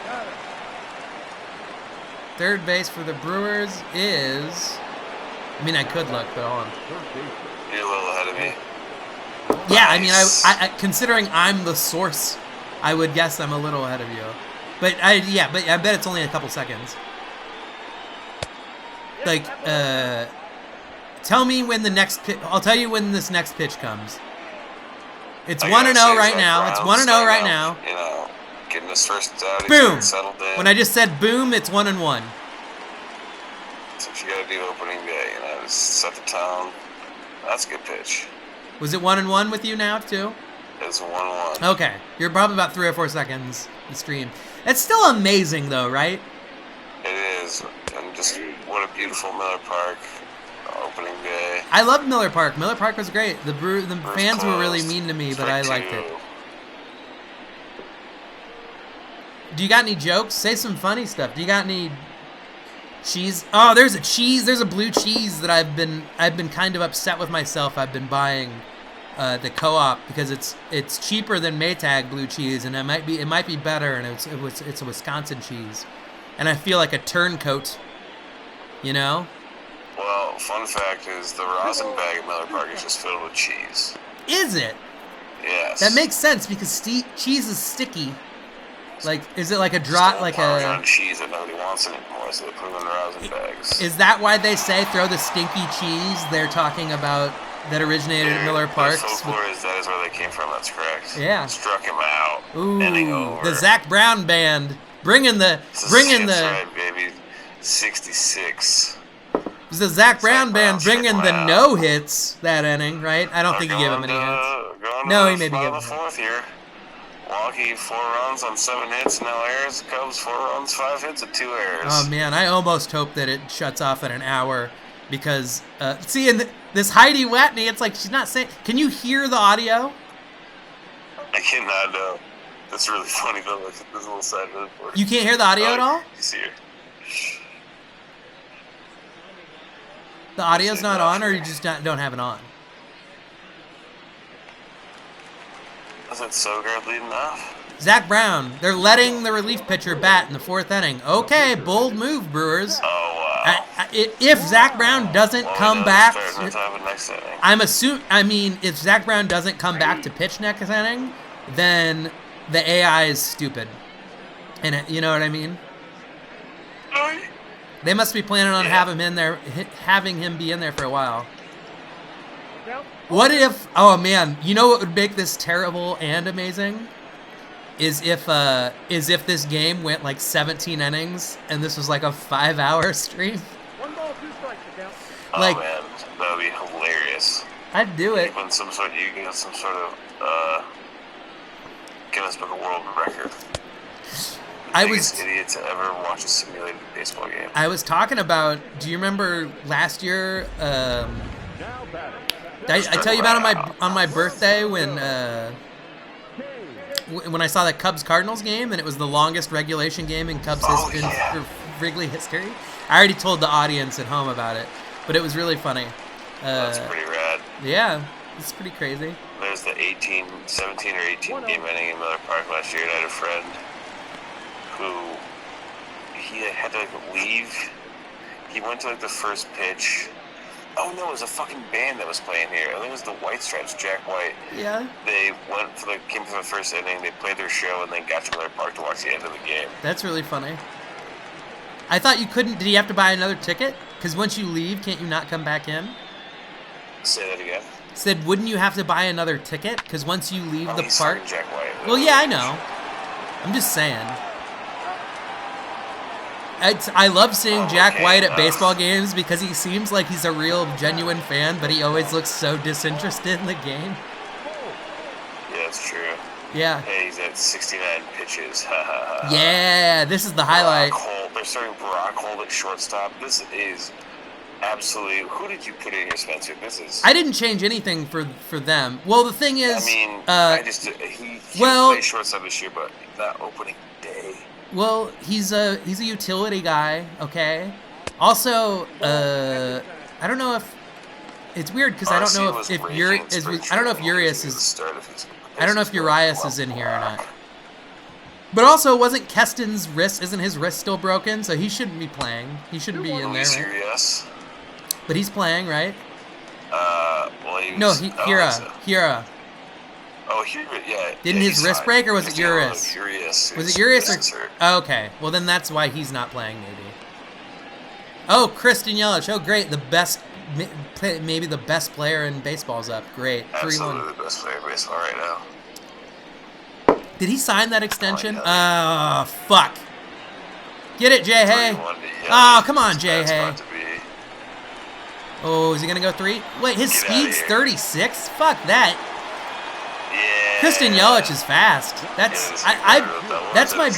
Third base for the Brewers is. I mean, I could look, but hold on. You're a little ahead of me. Yeah, I mean, I considering I'm the source, I would guess I'm a little ahead of you. But I bet it's only a couple seconds. Like, tell me when the next pitch. I'll tell you when this next pitch comes. It's I 1-0 gotta say, right Zach now. It's Brown's 1-0 right starting now. out, you know, getting his first out. Boom. He's settled in. When I just said boom, it's 1-1. That's what you gotta do opening day, you know, just set the tone. That's a good pitch. Was it 1-1 with you now too? It's 1-1. Okay, you're probably about 3 or 4 seconds in stream. It's still amazing though, right? It is, and just what a beautiful Miller Park opening day. I loved Miller Park. Miller Park was great. The fans were really closed. mean to me, but Strike I liked two. it. Do you got any jokes? Say some funny stuff. Do you got any cheese? Oh, there's a cheese. There's a blue cheese that I've been kind of upset with myself. I've been buying the co-op because it's cheaper than Maytag blue cheese, and it might be better, and it's a Wisconsin cheese, and I feel like a turncoat, you know. Well, fun fact is the rosin bag at Miller Park is just filled with cheese. Is it? Yes. That makes sense because cheese is sticky. Like, is it like a drop, like Parmesan a? cheese that nobody wants anymore, so they put them in rosin bags. Is that why they say throw the stinky cheese? They're talking about that originated at Miller Park. The folklore is that is where they came from. That's correct. Yeah. Struck him out. Ending Ooh, over. the Zach Brown band bringing the. That's right, baby. 66. It was the Zach Brown band Brown bringing struck the him out. no hits that inning, right? I don't think he gave him any hits. No, he maybe gave the him. fourth here. Walkie 4 runs on 7 hits, no errors. Cubs 4 runs, 5 hits, and 2 errors. Oh man, I almost hope that it shuts off in an hour because see, in this Heidi Watney, it's like she's not saying. Can you hear the audio? I cannot know. That's really funny though. Look at this little side of it. You can't hear the audio at all. You see her. The audio's not on, or you just don't have it on. Wasn't Sogard leading off? Zach Brown, they're letting the relief pitcher bat in the 4th inning. Okay, bold move, Brewers. Oh wow. If Zach Brown doesn't Well, come we know back, the Stars have a next inning. I mean, if Zach Brown doesn't come back to pitch next inning, then the AI is stupid. And you know what I mean? They must be planning on having him be in there for a while. What if? Oh man, you know what would make this terrible and amazing? Is if this game went like 17 innings and this was like a 5-hour stream. 1 ball, 2 strikes, the count. Like, oh man, that would be hilarious. I'd do it. You get some sort of Guinness Book of World Record. Biggest idiot to ever watch a simulated baseball game. I was talking about. Do you remember last year? Did I tell you about on my birthday when I saw the Cubs Cardinals game and it was the longest regulation game in Cubs history, in Wrigley history. I already told the audience at home about it, but it was really funny. That's pretty rad. Yeah, it's pretty crazy. There's the 17 or 18 game inning in Miller Park last year, and I had a friend who he had to leave. He went to the first pitch. Oh no, it was a fucking band that was playing here. I think it was the White Stripes, Jack White. Yeah. They came for the first inning, they played their show, and then got to Miller Park to watch the end of the game. That's really funny. I thought you couldn't. Did you have to buy another ticket? Because once you leave, can't you not come back in? Say that again. Said, wouldn't you have to buy another ticket? Because once you leave the He's park. fucking Jack White. Well, yeah, I know. I'm just saying. I love seeing Jack White at baseball games because he seems like he's a real, genuine fan, but he always looks so disinterested in the game. Yeah, that's true. Yeah. Hey, he's at 69 pitches. Yeah, this is the highlight. Brock Holt. They're starting Brock Holt at shortstop. This is absolutely. Who did you put in here, Spencer? This is. I didn't change anything for them. Well, the thing is, I mean, he played shortstop this year, but not opening day. Well, he's a utility guy, okay? Also, I don't know if it's weird because I don't know if Urias is. I don't know if Urias is in here or not. But also, wasn't Keston's wrist? Isn't his wrist still broken? So he shouldn't be playing. He shouldn't be in there, right? Yes. But he's playing, right? Well, he was, Hira. Oh, Hira, yeah. Didn't his wrist break, or was it Urias? Was it Urias or? Oh, okay. Well, then that's why he's not playing, maybe. Oh, Kristen Yelich. Oh, great. The best maybe the best player in baseball's up. Great. 3-1. Absolutely the best player in baseball right now. Did he sign that extension? Oh, yeah. Fuck. Get it, Jay Hay. 3-1, yeah, Oh, come on, it's Jay bad Hay. spot to be. Oh, is he gonna go 3? Wait, his Get outta speed's here. 36? Fuck that. Yeah. Christian Yelich is fast. That's Yeah, that's my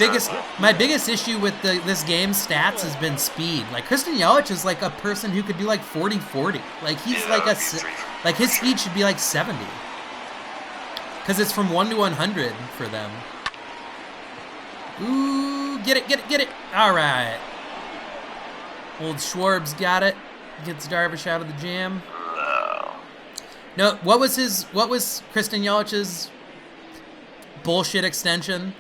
biggest issue with this game's stats has been speed. Like Christian Yelich is like a person who could do like 40-40. Like he's Yeah, like he's three. like his speed should be like 70. Cuz it's from 1 to 100 for them. Ooh, get it. All right. Old Schwarb's got it. Gets Darvish out of the jam. No, what was Christian Yelich's bullshit extension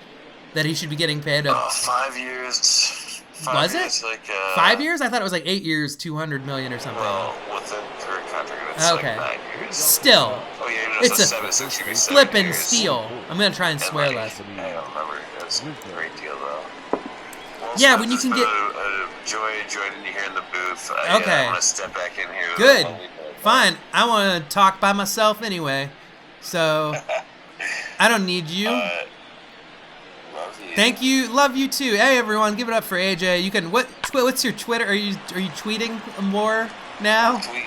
that he should be getting paid? 5 years. Was it? Years, like, 5 years? I thought it was like 8 years, 200 million or something. Well, with the current contract, it's Okay. like 9 years. Still, Oh yeah, no, it's so a 7 years. flippin' steal. I'm gonna try and And, swear like, less. I don't remember. It was a great deal though. Well, Yeah, Smith, when you it's can been get- a joy joining you here in the booth. Okay. I'm gonna step back in here. Good. Fine. I want to talk by myself anyway, so I don't need you. Love you. Thank you. Love you too. Hey everyone, give it up for AJ. You can what's your Twitter? Are you tweeting more now? Tweet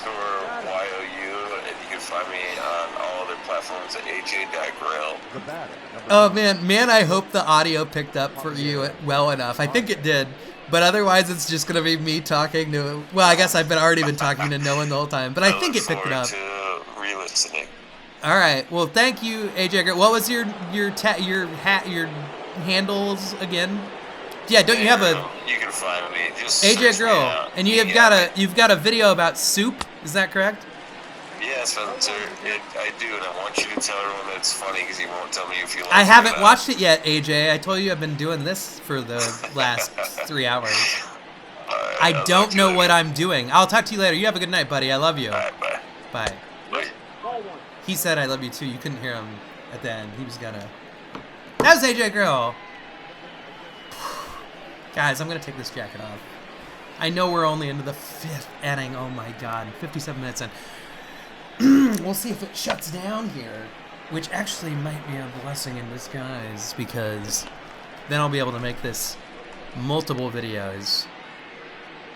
grill_YOU, and you can find me on all other platforms at AJ.grill. The batter, number Oh man, I hope the audio picked up for you well enough. I think it did. But otherwise it's just going to be me talking to well, I guess I've already been talking to no one the whole time, but I think it picked it up. look forward to re-listening. All right. Well, thank you, AJ. What was your handles again? Yeah, don't you have a You can find me. Just AJ search me Grill? out. And you've got a video about soup. Is that correct? Yeah, Spencer, I do, and I want you to tell everyone that it's funny because you won't tell me if you like I it or haven't not. watched it yet, AJ. I told you I've been doing this for the last 3 hours. Alright, I I'll talk don't to you know later. what I'm doing. I'll talk to you later. You have a good night, buddy. I love you. Alright, bye. Bye. Bye. Ball one. He said I love you too. You couldn't hear him at the end. He was gonna. That was AJ Grill. Guys, I'm gonna take this jacket off. I know we're only into the 5th inning. Oh my god, 57 minutes in. We'll see if it shuts down here, which actually might be a blessing in disguise because then I'll be able to make this multiple videos,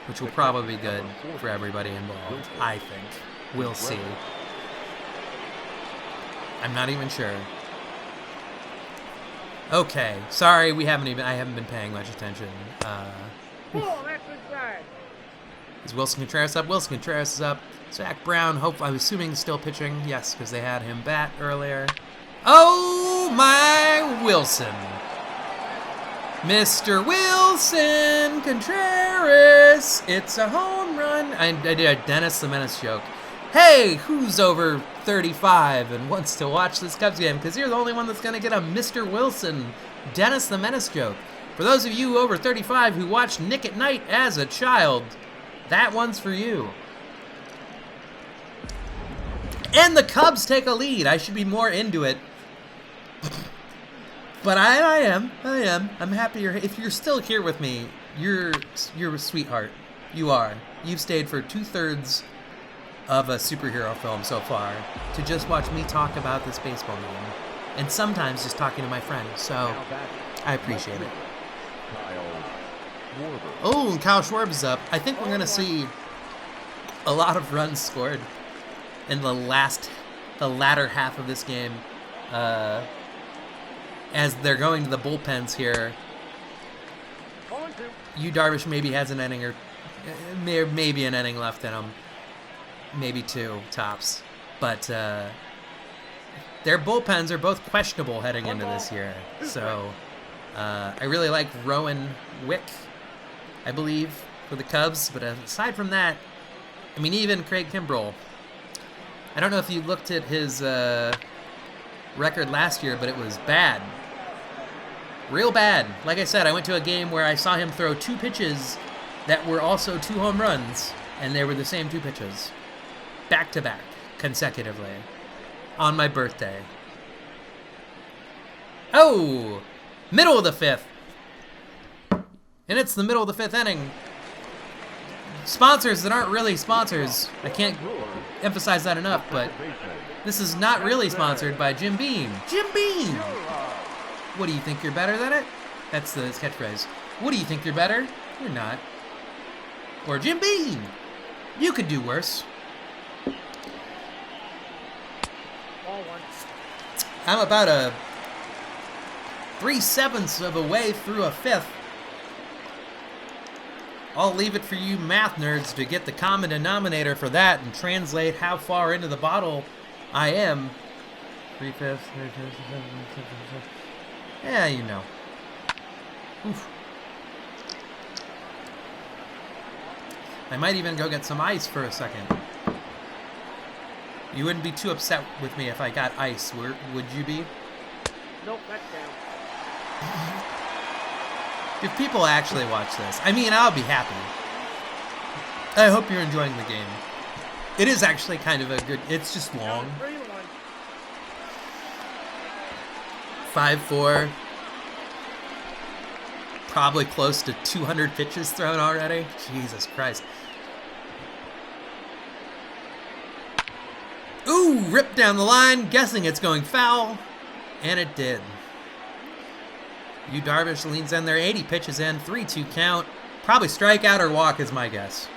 which will probably be good for everybody involved. I think. We'll see. I'm not even sure. Okay, sorry, I haven't been paying much attention. Ball, that's inside. Is Wilson Contreras up? Wilson Contreras is up. Zach Brown, I'm assuming still pitching. Yes, because they had him bat earlier. Oh my Wilson. Mr. Wilson Contreras. It's a home run. I did a Dennis the Menace joke. Hey, who's over 35 and wants to watch this Cubs game? Because you're the only one that's going to get a Mr. Wilson Dennis the Menace joke. For those of you over 35 who watched Nick at Night as a child, that one's for you. And the Cubs take a lead. I should be more into it. But I am. I'm happy you're. If you're still here with me, you're a sweetheart. You are. You've stayed for 2/3 of a superhero film so far to just watch me talk about this baseball game, and sometimes just talking to my friends. So I appreciate it. Oh, and Kyle Schwarber is up. I think we're gonna see a lot of runs scored in the latter half of this game, as they're going to the bullpens here. On two. Yu Darvish maybe has an inning or maybe an inning left in him, maybe 2 tops. But their bullpens are both questionable heading into this year. So I really like Rowan Wick, I believe, for the Cubs. But aside from that, I mean, even Craig Kimbrell. I don't know if you looked at his record last year, but it was bad. Real bad. Like I said, I went to a game where I saw him throw 2 pitches that were also 2 home runs, and they were the same 2 pitches. Back to back, consecutively. On my birthday. Oh! Middle of the 5th. And it's the middle of the 5th inning. sponsors that aren't really sponsors. I can't emphasize that enough, but this is not really sponsored by Jim Beam. Jim Beam! What do you think, you're better than it? That's the catchphrase. What do you think, you're better? You're not. Or Jim Beam! You could do worse. Ball one. I'm about a 3/7 of a way through a fifth. I'll leave it for you math nerds to get the common denominator for that and translate how far into the bottle I am. 3/5. Yeah, you know. Oof. I might even go get some ice for a second. You wouldn't be too upset with me if I got ice, would you be? Nope, that's down. If people actually watch this, I mean, I'll be happy. I hope you're enjoying the game. It is actually kind of a good, it's just long. 3-1. 5-4. Probably close to 200 pitches thrown already. Jesus Christ. Ooh, ripped down the line, guessing it's going foul. And it did. Yu Darvish leans in there, 80 pitches in, 3-2 count. Probably strikeout or walk is my guess.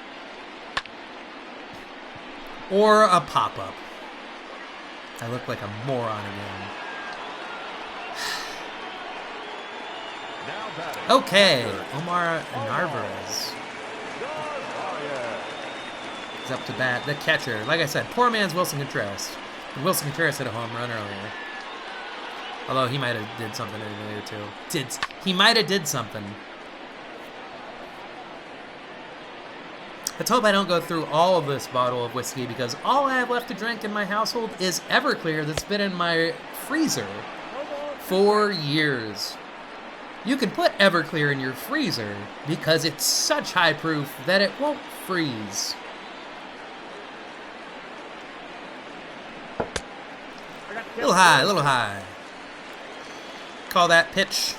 Or a pop-up. I look like a moron again. Now batting. Okay, Omar Narvaez is up to bat. The catcher, like I said, poor man's Wilson Contreras. And Wilson Contreras hit a home run earlier. Although he might have did something earlier too. He might have did something. Let's hope I don't go through all of this bottle of whiskey because all I have left to drink in my household is Everclear that's been in my freezer for years. You can put Everclear in your freezer because it's such high proof that it won't freeze. Little high, little high. Call that pitch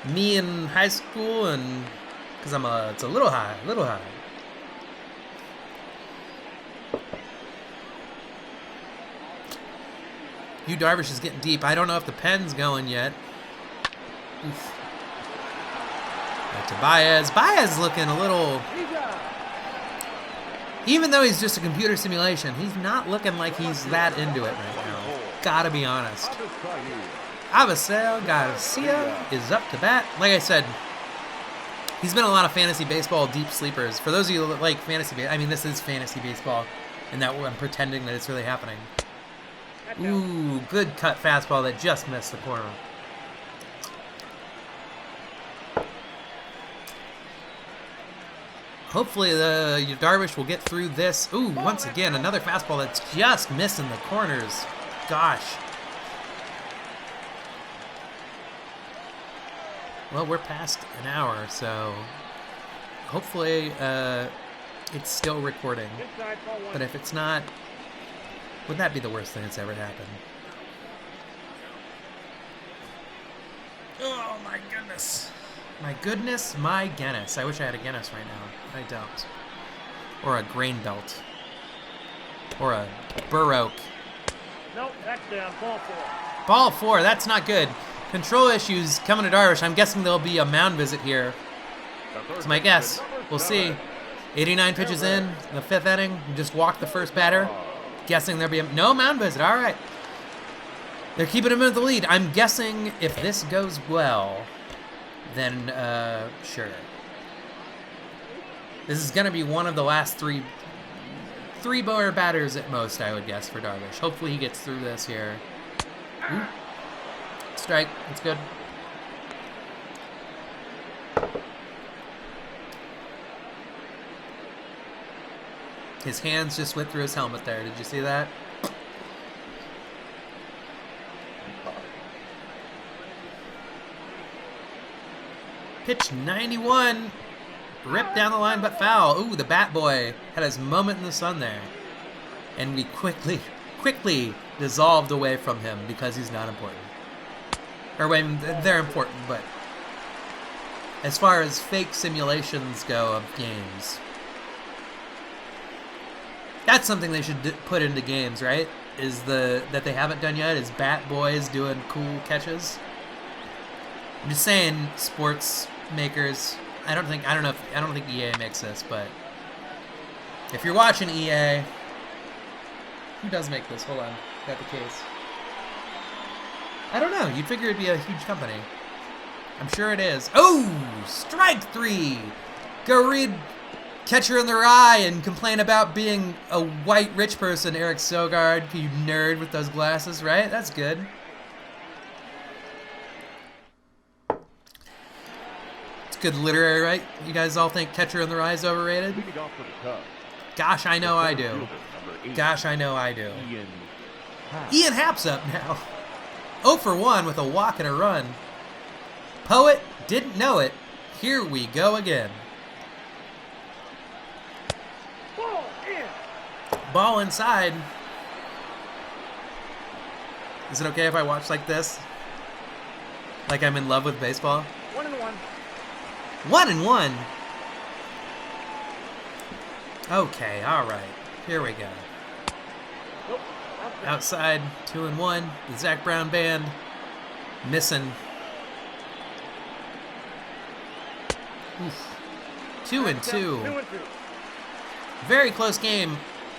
me in high school, and because it's a little high, little high. Yu Darvish is getting deep. I don't know if the pen's going yet. Oof. Back to Baez. Baez looking a little... Even though he's just a computer simulation, he's not looking like he's that into it right now. Gotta be honest. Avisel Garcia is up to bat. Like I said, he's been a lot of fantasy baseball deep sleepers. For those of you that like fantasy baseball, I mean, this is fantasy baseball, and that I'm pretending that it's really happening. Ooh, good cut fastball that just missed the corner. Hopefully the Darvish will get through this. Ooh, once again, another fastball that's just missing the corners. Gosh. Well, we're past an hour, so hopefully it's still recording. But if it's not, would that be the worst thing that's ever happened? Oh my goodness. My goodness, my Guinness. I wish I had a Guinness right now. I don't. Or a grain belt. Or a Burroke. Nope, that's down. Ball 4. Ball 4, that's not good. Control issues coming to Darvish. I'm guessing there'll be a mound visit here. That's my guess. We'll see. 89 pitches in the 5th inning. You just walked the first batter. Guessing there'll be no mound visit. All right. They're keeping him in the lead. I'm guessing if this goes well, then sure. This is going to be one of the last three more batters at most, I would guess, for Darvish. Hopefully he gets through this here. Ooh. Strike. That's good. His hands just went through his helmet there. Did you see that? Pitch 91. Ripped down the line, but foul. Ooh, the bat boy had his moment in the sun there. And we quickly dissolved away from him because he's not important. Or, I mean, they're important, but as far as fake simulations go of games, That's something they should put into games, right? Is that they haven't done yet? Is Bat Boys doing cool catches? I'm just saying, sports makers. I don't think EA makes this, but if you're watching EA, who does make this? Hold on, got the case. I don't know. You'd figure it'd be a huge company. I'm sure it is. Oh, strike 3. Go read Catcher in the Rye and complain about being a white rich person, Eric Sogard, you nerd with those glasses, right? That's good. It's good literary, right? You guys all think Catcher in the Rye is overrated? Gosh, I know I do. Gosh, I know I do. Ian Happ's up now. 0 for 1 with a walk and a run. Poet didn't know it. Here we go again. Ball inside. Is it okay if I watch like this? Like I'm in love with baseball? 1-1. 1-1. Okay, all right. Here we go. Nope. Outside, 2-1. The Zach Brown band missing. Oof. 2-2. 2-2. Very close game.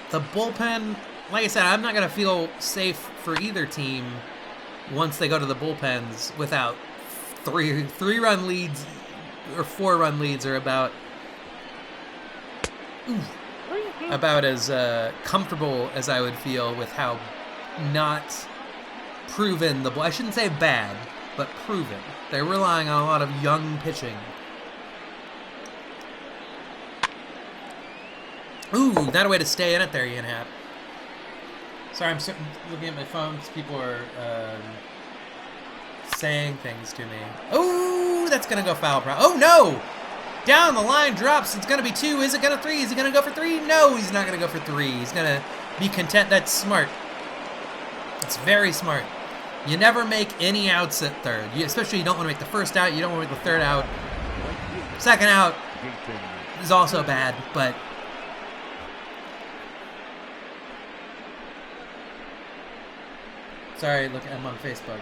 The bullpen, like I said, I'm not going to feel safe for either team once they go to the bullpens without three-run leads or 4-run leads are about as comfortable as I would feel with how not proven I shouldn't say bad, but proven. They're relying on a lot of young pitching. Ooh, not a way to stay in it there, Ian Happ. Sorry, I'm looking at my phone because people are saying things to me. Oh, that's going to go foul. Oh, no! Down the line, drops. It's going to be 2. Is it going to 3? Is he going to go for 3? No, he's not going to go for 3. He's going to be content. That's smart. It's very smart. You never make any outs at third. Especially you don't want to make the first out. You don't want to make the third out. Second out is also bad, but... Sorry, look, I'm on Facebook.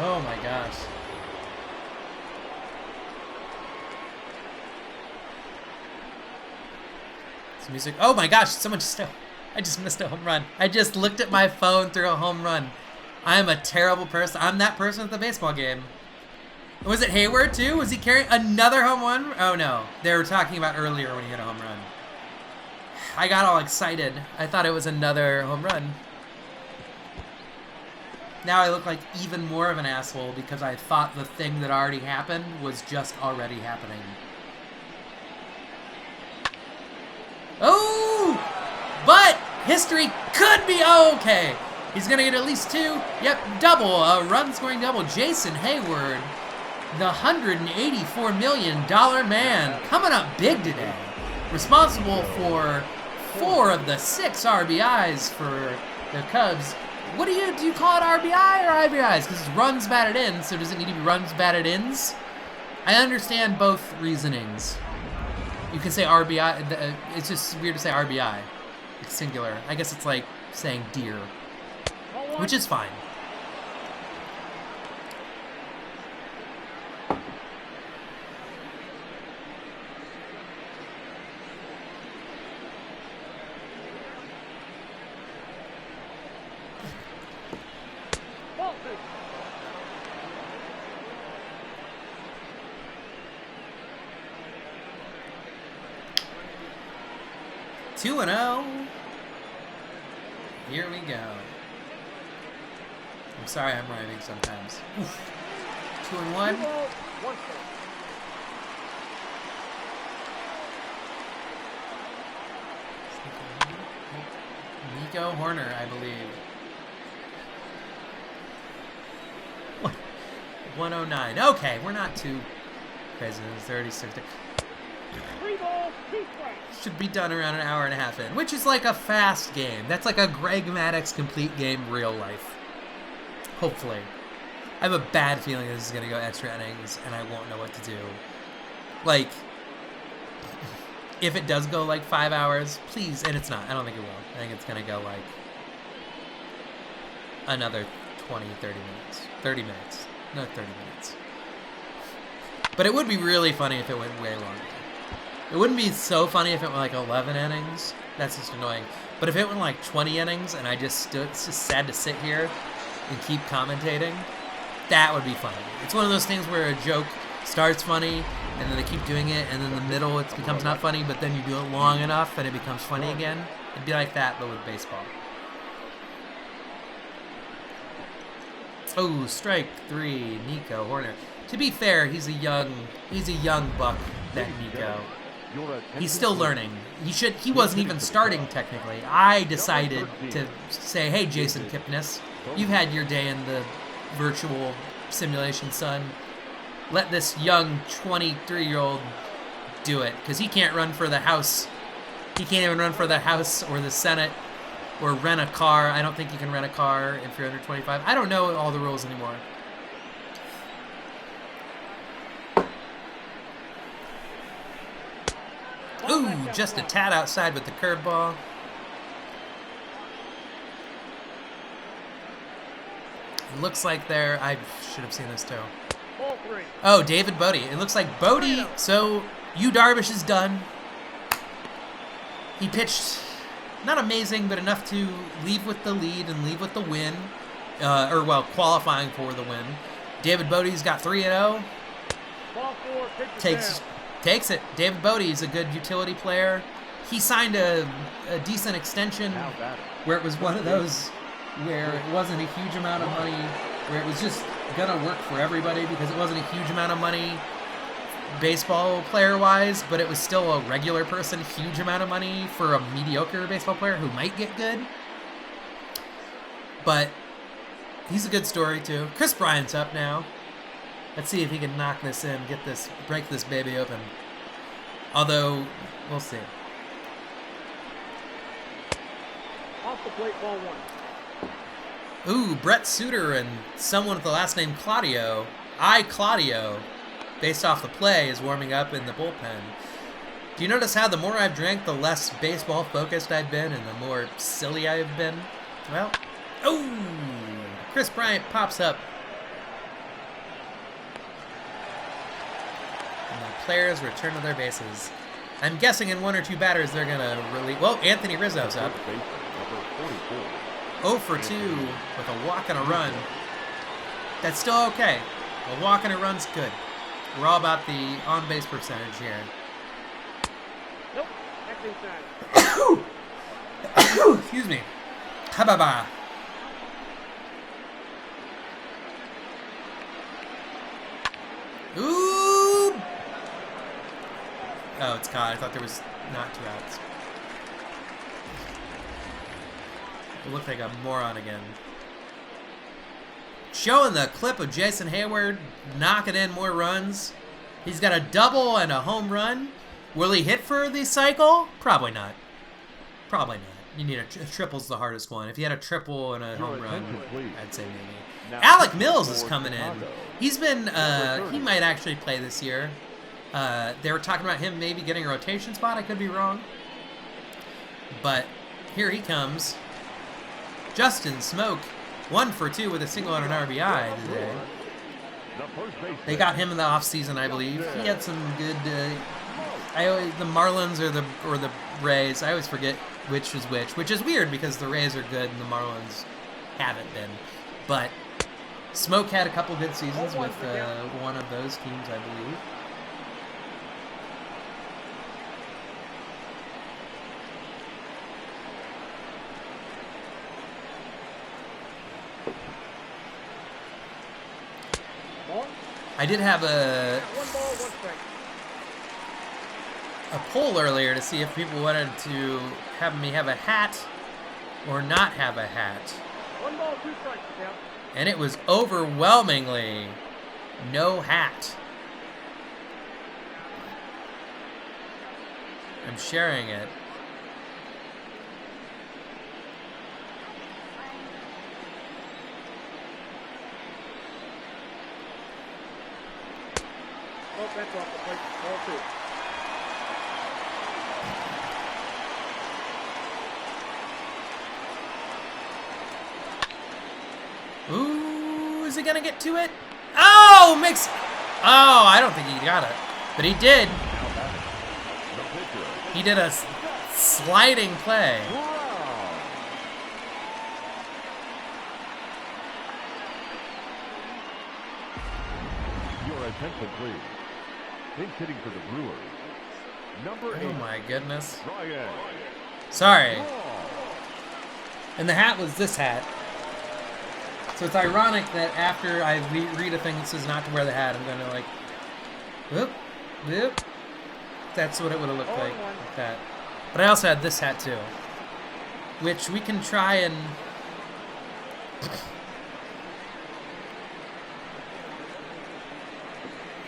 Oh my gosh. Some music. Oh my gosh, someone I just missed a home run. I just looked at my phone through a home run. I am a terrible person. I'm that person at the baseball game. Was it Hayward too? Was he carrying another home run? Oh no. They were talking about earlier when he hit a home run. I got all excited. I thought it was another home run. Now I look like even more of an asshole because I thought the thing that already happened was just already happening. Oh! But history could be okay. He's going to get at least 2. Yep, double. A run-scoring double. Jason Hayward, the $184 million man, coming up big today. Responsible for 4 of the 6 RBIs for the Cubs. What do you call it RBI or IBIs? Because it's runs batted in, so does it need to be runs batted ins? I understand both reasonings. You can say RBI, it's just weird to say RBI. It's singular. I guess it's like saying deer, which is fine. Two and 0. Here we go. I'm sorry I'm rhyming sometimes. Oof. 2-1. Nico Horner, I believe. 109. Okay, we're not too crazy. 36. 3 balls, 2 strikes. Should be done around an hour and a half in, which is like a fast game. That's like a Greg Maddux complete game real life. Hopefully. I have a bad feeling this is going to go extra innings, and I won't know what to do. Like, if it does go like 5 hours, please, and it's not. I don't think it will. I think it's going to go like another 20, 30 minutes. 30 minutes. No, 30 minutes. But it would be really funny if it went way longer. It wouldn't be so funny if it went like 11 innings. That's just annoying. But if it went like 20 innings and I just stood, it's just sad to sit here and keep commentating, that would be funny. It's one of those things where a joke starts funny and then they keep doing it and then in the middle it becomes not funny, but then you do it long enough and it becomes funny again. It'd be like that, but with baseball. Oh, strike 3, Nico Horner. To be fair, he's a young buck, that Nico. He's still learning. He wasn't even starting technically. I decided to say, hey, Jason Kipnis, you've had your day in the virtual simulation, son. Let this young 23-year-old do it, because he can't run for the House. He can't even run for the House or the Senate or rent a car. I don't think you can rent a car if you're under 25. I don't know all the rules anymore. Ooh, just a tad outside with the curveball. It looks like they're... I should have seen this too. Oh, David Bodie. It looks like Bodie... So, Yu Darvish is done. He pitched not amazing, but enough to leave with the lead and leave with the win. Qualifying for the win. David Bodie's got 3-0. Takes it. David Bodie is a good utility player. He signed a decent extension where it was one of those where it wasn't a huge amount of money, where it was just going to work for everybody because it wasn't a huge amount of money baseball player-wise, but it was still a regular person, huge amount of money for a mediocre baseball player who might get good. But he's a good story, too. Chris Bryant's up now. Let's see if he can knock this in, break this baby open. Although, we'll see. Off the plate, ball 1. Ooh, Brett Suter and someone with the last name Claudio, Claudio, based off the play, is warming up in the bullpen. Do you notice how the more I've drank, the less baseball-focused I've been and the more silly I've been? Well, ooh, Chris Bryant pops up. Players return to their bases. I'm guessing in 1 or 2 batters they're going to release... Well, Anthony Rizzo's up. 0 for 2 with a walk and a run. That's still okay. A walk and a run's good. We're all about the on-base percentage here. Nope. That's inside. Excuse me. Hababa. Ooh! Oh, it's caught. I thought there was not 2 outs. It looked like a moron again. Showing the clip of Jason Hayward knocking in more runs. He's got a double and a home run. Will he hit for the cycle? Probably not. Probably not. You need a triple's the hardest one. If you had a triple and a home run, I'd say maybe. Alec Mills is coming in. He's been, he might actually play this year. They were talking about him maybe getting a rotation spot. I could be wrong. But here he comes. Justin Smoke, 1 for 2 with a single and an RBI today. They got him in the offseason, I believe. He had some good... the Marlins or the Rays. I always forget which is which is weird because the Rays are good and the Marlins haven't been. But Smoke had a couple good seasons with one of those teams, I believe. I did have a poll earlier to see if people wanted to have me have a hat or not have a hat. 1 ball, 2 strikes, yeah. And it was overwhelmingly no hat. I'm sharing it. Oh, that's off the plate. Ball 2. Is he gonna get to it? Oh, makes. Oh, I don't think he got it, but he did. He did a sliding play. Your attention, please. Pinch hitting for the Brewers. Number 8. Oh my goodness. Ryan. Sorry. And the hat was this hat. So it's ironic that after I read a thing that says not to wear the hat, I'm going to like, whoop, whoop. That's what it would have looked like that. But I also had this hat too, which we can try and...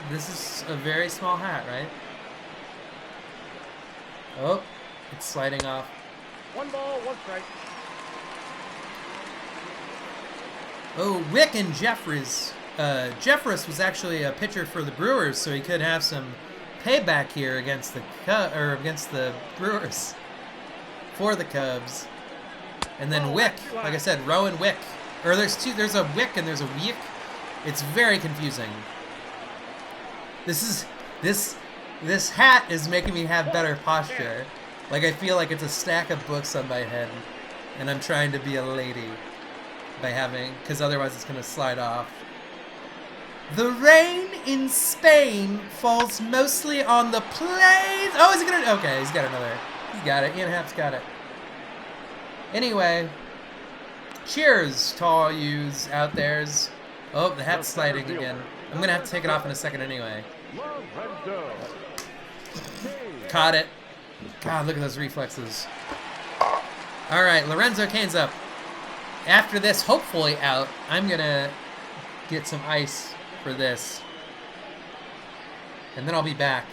This is a very small hat, right? Oh, it's sliding off. 1 ball, 1 strike. Oh, Wick and Jeffries. Jeffress was actually a pitcher for the Brewers, so he could have some payback here against the against the Brewers for the Cubs. And then Wick, like I said, Rowan Wick. Or there's a Wick and there's a Wick. It's very confusing. This hat is making me have better posture. Like I feel like it's a stack of books on my head, and I'm trying to be a lady by having, because otherwise it's gonna slide off. The rain in Spain falls mostly on the plains. Oh, is he gonna? Okay, he's got another. He's got it. Ian Happ's got it. Anyway, cheers to all yous out there's. Oh, the hat's sliding again. I'm gonna have to take it off in a second anyway. Caught it. God, look at those reflexes. All right, Lorenzo Cain's up. After this, hopefully out, I'm gonna get some ice for this, and then I'll be back.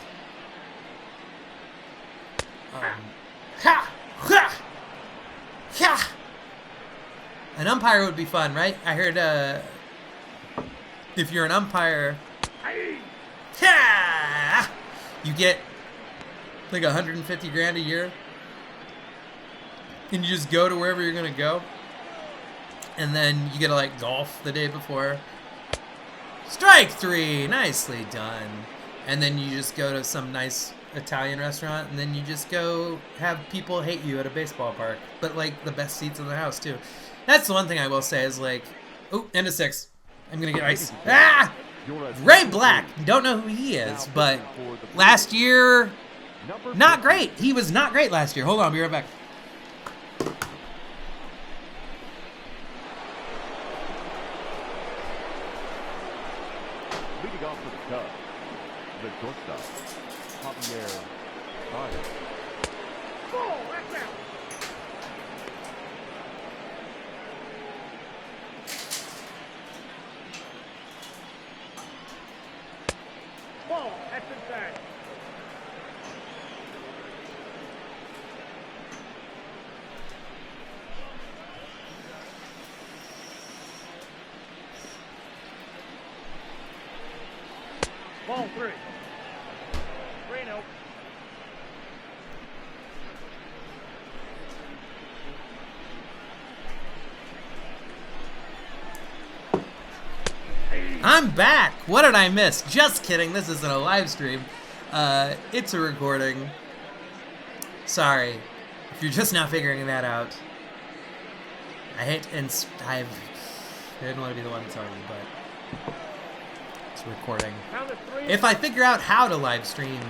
Ha! Ha! Ha! An umpire would be fun, right? I heard if you're an umpire, ha! You get like 150 grand a year, and you just go to wherever you're gonna go, and then you get to like golf the day before. Strike 3, nicely done. And then you just go to some nice Italian restaurant, and then you just go have people hate you at a baseball park, but like the best seats in the house too. That's the one thing I will say is like, oh, end of 6. I'm gonna get ice. Ah! Ray Black. Don't know who he is, but last year, not great. He was not great last year. Hold on, I'll be right back. Leading off for the Cubs, the shortstop, Javier Baez. Ball, that's out. Ball, that's inside. Ball 3. 3-0. I'm back. What did I miss? Just kidding. This isn't a live stream. It's a recording. Sorry if you're just now figuring that out. I didn't want to be the one telling you, but it's recording. Count of 3. If I figure out how to live stream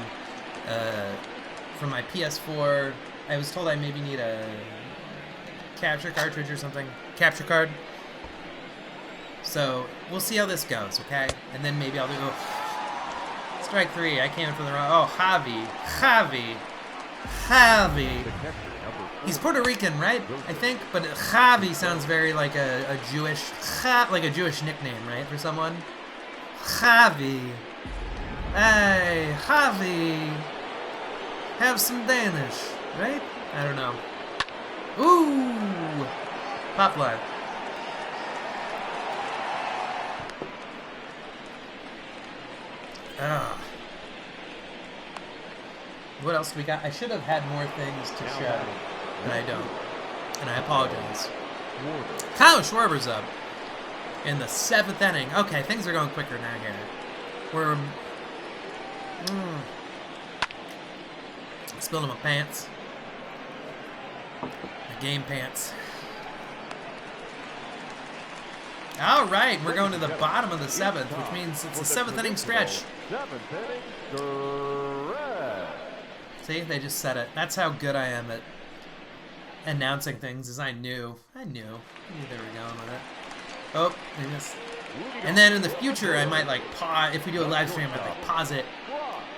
from my PS4, I was told I maybe need a capture cartridge or something. Capture card. So we'll see how this goes, okay? And then maybe I'll do strike 3. I came in for the wrong. Oh, Javi. He's Puerto Rican, right? I think, but Javi sounds very like a Jewish, like a Jewish nickname, right, for someone. Javi. Hey, Javi. Have some Danish, right? I don't know. Ooh, pop line. What else do we got? I should have had more things to show, and I don't. And I apologize. Kyle Schwarber's up. in the 7th inning. Okay, things are going quicker now here. We're spilling my pants. My game pants. All right, we're going to the bottom of the 7th, which means it's a 7th inning stretch. 7th inning stretch. See, they just said it. That's how good I am at announcing things, is I knew they were going with it. Oh, they missed. And then in the future, I might like pause, if we do a live stream, I'd like pause it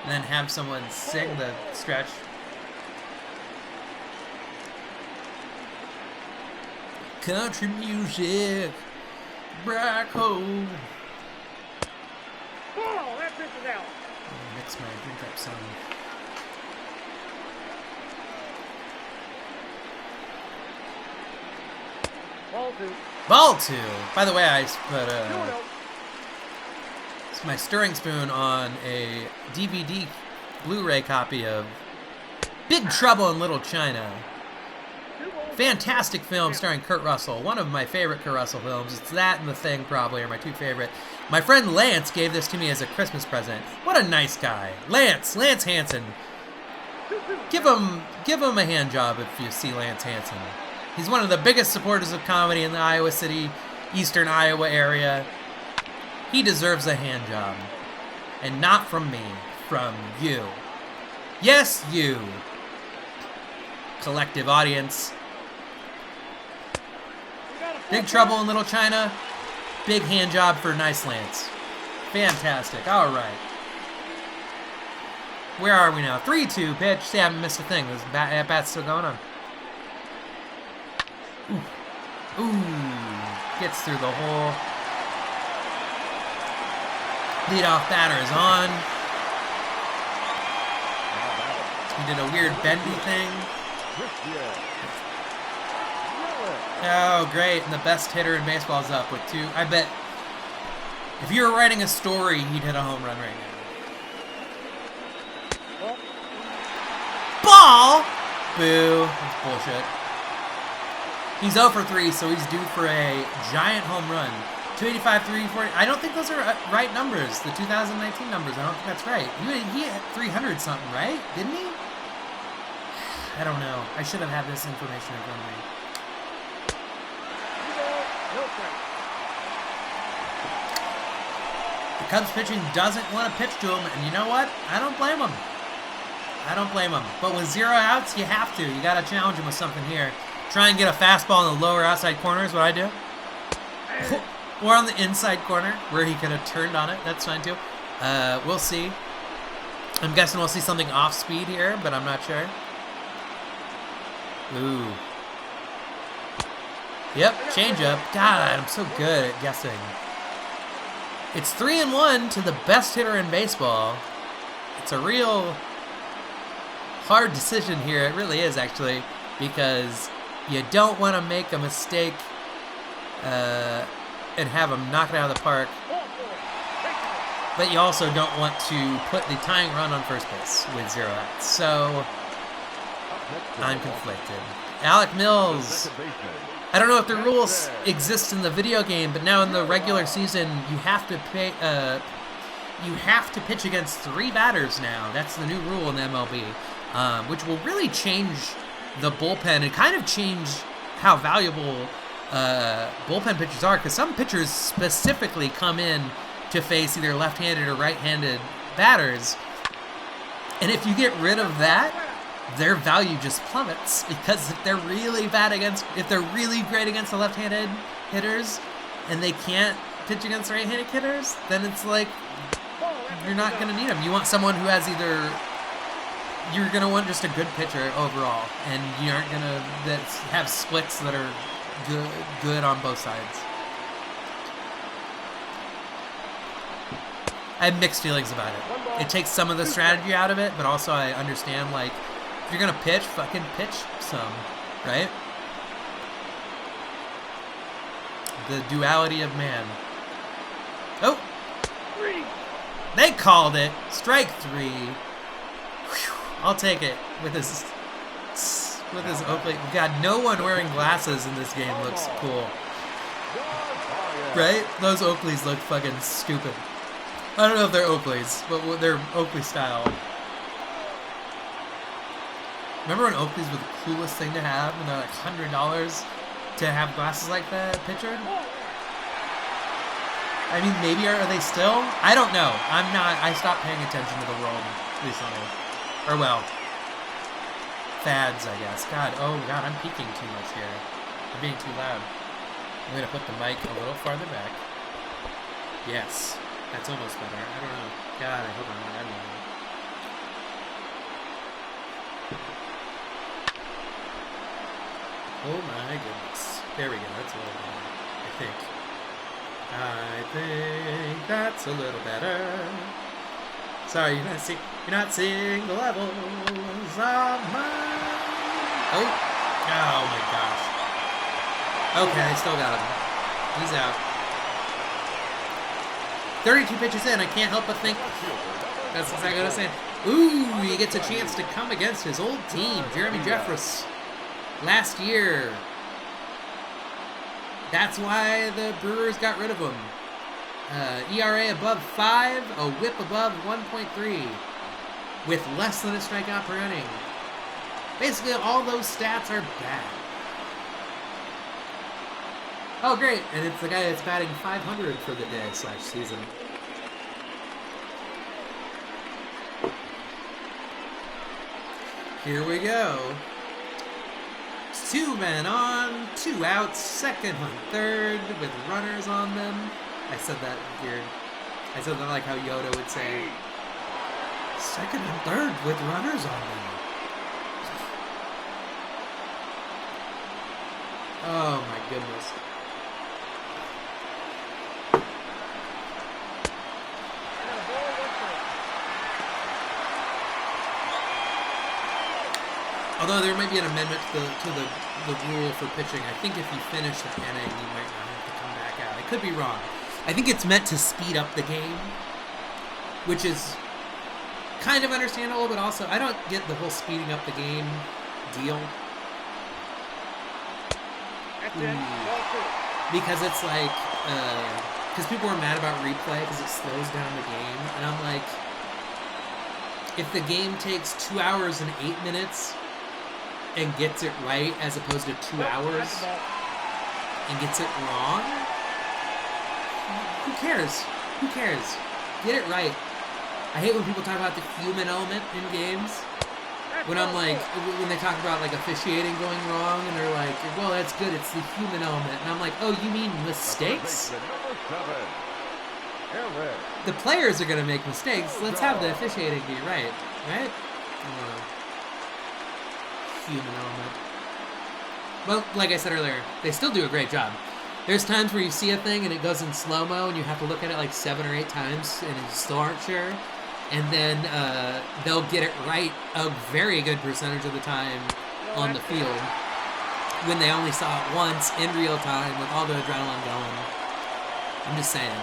and then have someone sing the stretch. Country music, black hole. Ball, that pitch is out. Mix my drink up some. Ball 2. Ball 2. By the way, I put 2-0. it's my stirring spoon on a DVD Blu-ray copy of Big Trouble in Little China. Fantastic film starring Kurt Russell. One of my favorite Kurt Russell films. It's that and The Thing probably are my two favorite. My friend Lance gave this to me as a Christmas present. What a nice guy. Lance Hansen. Give him a hand job if you see Lance Hansen. He's one of the biggest supporters of comedy in the Iowa City, eastern Iowa area. He deserves a hand job. And not from me, from you. Yes, you. Collective audience. Big Trouble in Little China. Big hand job for Nice Lance. Fantastic. All right. Where are we now? 3-2 pitch. See, I haven't missed a thing. This bat's still going on. Ooh. Gets through the hole. Leadoff batter is on. He did a weird bendy thing. Oh, great. And the best hitter in baseball is up with 2. I bet if you were writing a story, he'd hit a home run right now. Ball! Boo. That's bullshit. He's 0 for 3, so he's due for a giant home run. 285, 340. I don't think those are right numbers. The 2019 numbers. I don't think that's right. He hit 300 something, right? Didn't he? I don't know. I should have had this information in front of me. The Cubs pitching doesn't want to pitch to him, and you know what? I don't blame him. But with 0 outs, you have to. You got to challenge him with something here. Try and get a fastball in the lower outside corner is what I do. Or on the inside corner, where he could have turned on it. That's fine, too. We'll see. I'm guessing we'll see something off speed here, but I'm not sure. Ooh. Yep, changeup. God, I'm so good at guessing. It's 3-1 to the best hitter in baseball. It's a real hard decision here. It really is, actually, because you don't want to make a mistake and have him knock it out of the park. But you also don't want to put the tying run on first base with 0 outs. So I'm conflicted. Alec Mills. I don't know if the rules exist in the video game, but now in the regular season, you have to pitch against 3 batters now. That's the new rule in the MLB, which will really change the bullpen and kind of change how valuable bullpen pitchers are, because some pitchers specifically come in to face either left-handed or right-handed batters, and if you get rid of that, their value just plummets, because if they're really great against the left-handed hitters and they can't pitch against right-handed hitters, then it's like you're not going to need them. You want someone who has you're going to want just a good pitcher overall, and you aren't going to have splits that are good on both sides. I have mixed feelings about it. It takes some of the strategy out of it, but also I understand, like, if you're going to pitch, fucking pitch some, right? The duality of man. Oh! They called it. Strike 3. Whew. I'll take it with his Oakley. God, no one wearing glasses in this game looks cool. Right? Those Oakleys look fucking stupid. I don't know if they're Oakleys, but they're Oakley style. Remember when Oakleys were the coolest thing to have, and they're like $100 to have glasses like that pictured? I mean, maybe are they still? I don't know. I stopped paying attention to the world recently. Or well, fads, I guess. God, I'm peeking too much here. I'm being too loud. I'm gonna put the mic a little farther back. Yes, that's almost better. I don't know. God, I hope I'm not. I don't know. Oh my goodness. There we go. That's a little better, I think. I think that's a little better. Sorry, you're not seeing the levels of mine. Oh my gosh. Okay, I still got him. He's out. 32 pitches in. I can't help but think that's exactly what I was saying. Ooh, he gets a chance to come against his old team, Jeremy Jeffress. Last year. That's why the Brewers got rid of him. ERA above 5, a whip above 1.3, with less than a strikeout per inning. Basically, all those stats are bad. Oh, great. And it's the guy that's batting 500 for the day/season. Here we go. 2 men on, 2 outs, second and third with runners on them. I said that weird. I said that like how Yoda would say. Second and third with runners on them. Oh my goodness. Although there might be an amendment to the rule for pitching. I think if you finish the inning, you might not have to come back out. I could be wrong. I think it's meant to speed up the game, which is kind of understandable, but also I don't get the whole speeding up the game deal. Because it's like, because people are mad about replay because it slows down the game, and I'm like, if the game takes 2 hours and 8 minutes and gets it right as opposed to 2 hours and gets it wrong, who cares? Who cares? Get it right. I hate when people talk about the human element in games. When I'm like, when they talk about like officiating going wrong and they're like, well, that's good, it's the human element. And I'm like, oh, you mean mistakes? The players are going to make mistakes. Let's have the officiating be right, right? Human element. Well, like I said earlier, they still do a great job. There's times where you see a thing and it goes in slow-mo and you have to look at it like 7 or 8 times and you still aren't sure. And then they'll get it right a very good percentage of the time on the field when they only saw it once in real time with all the adrenaline going. I'm just saying.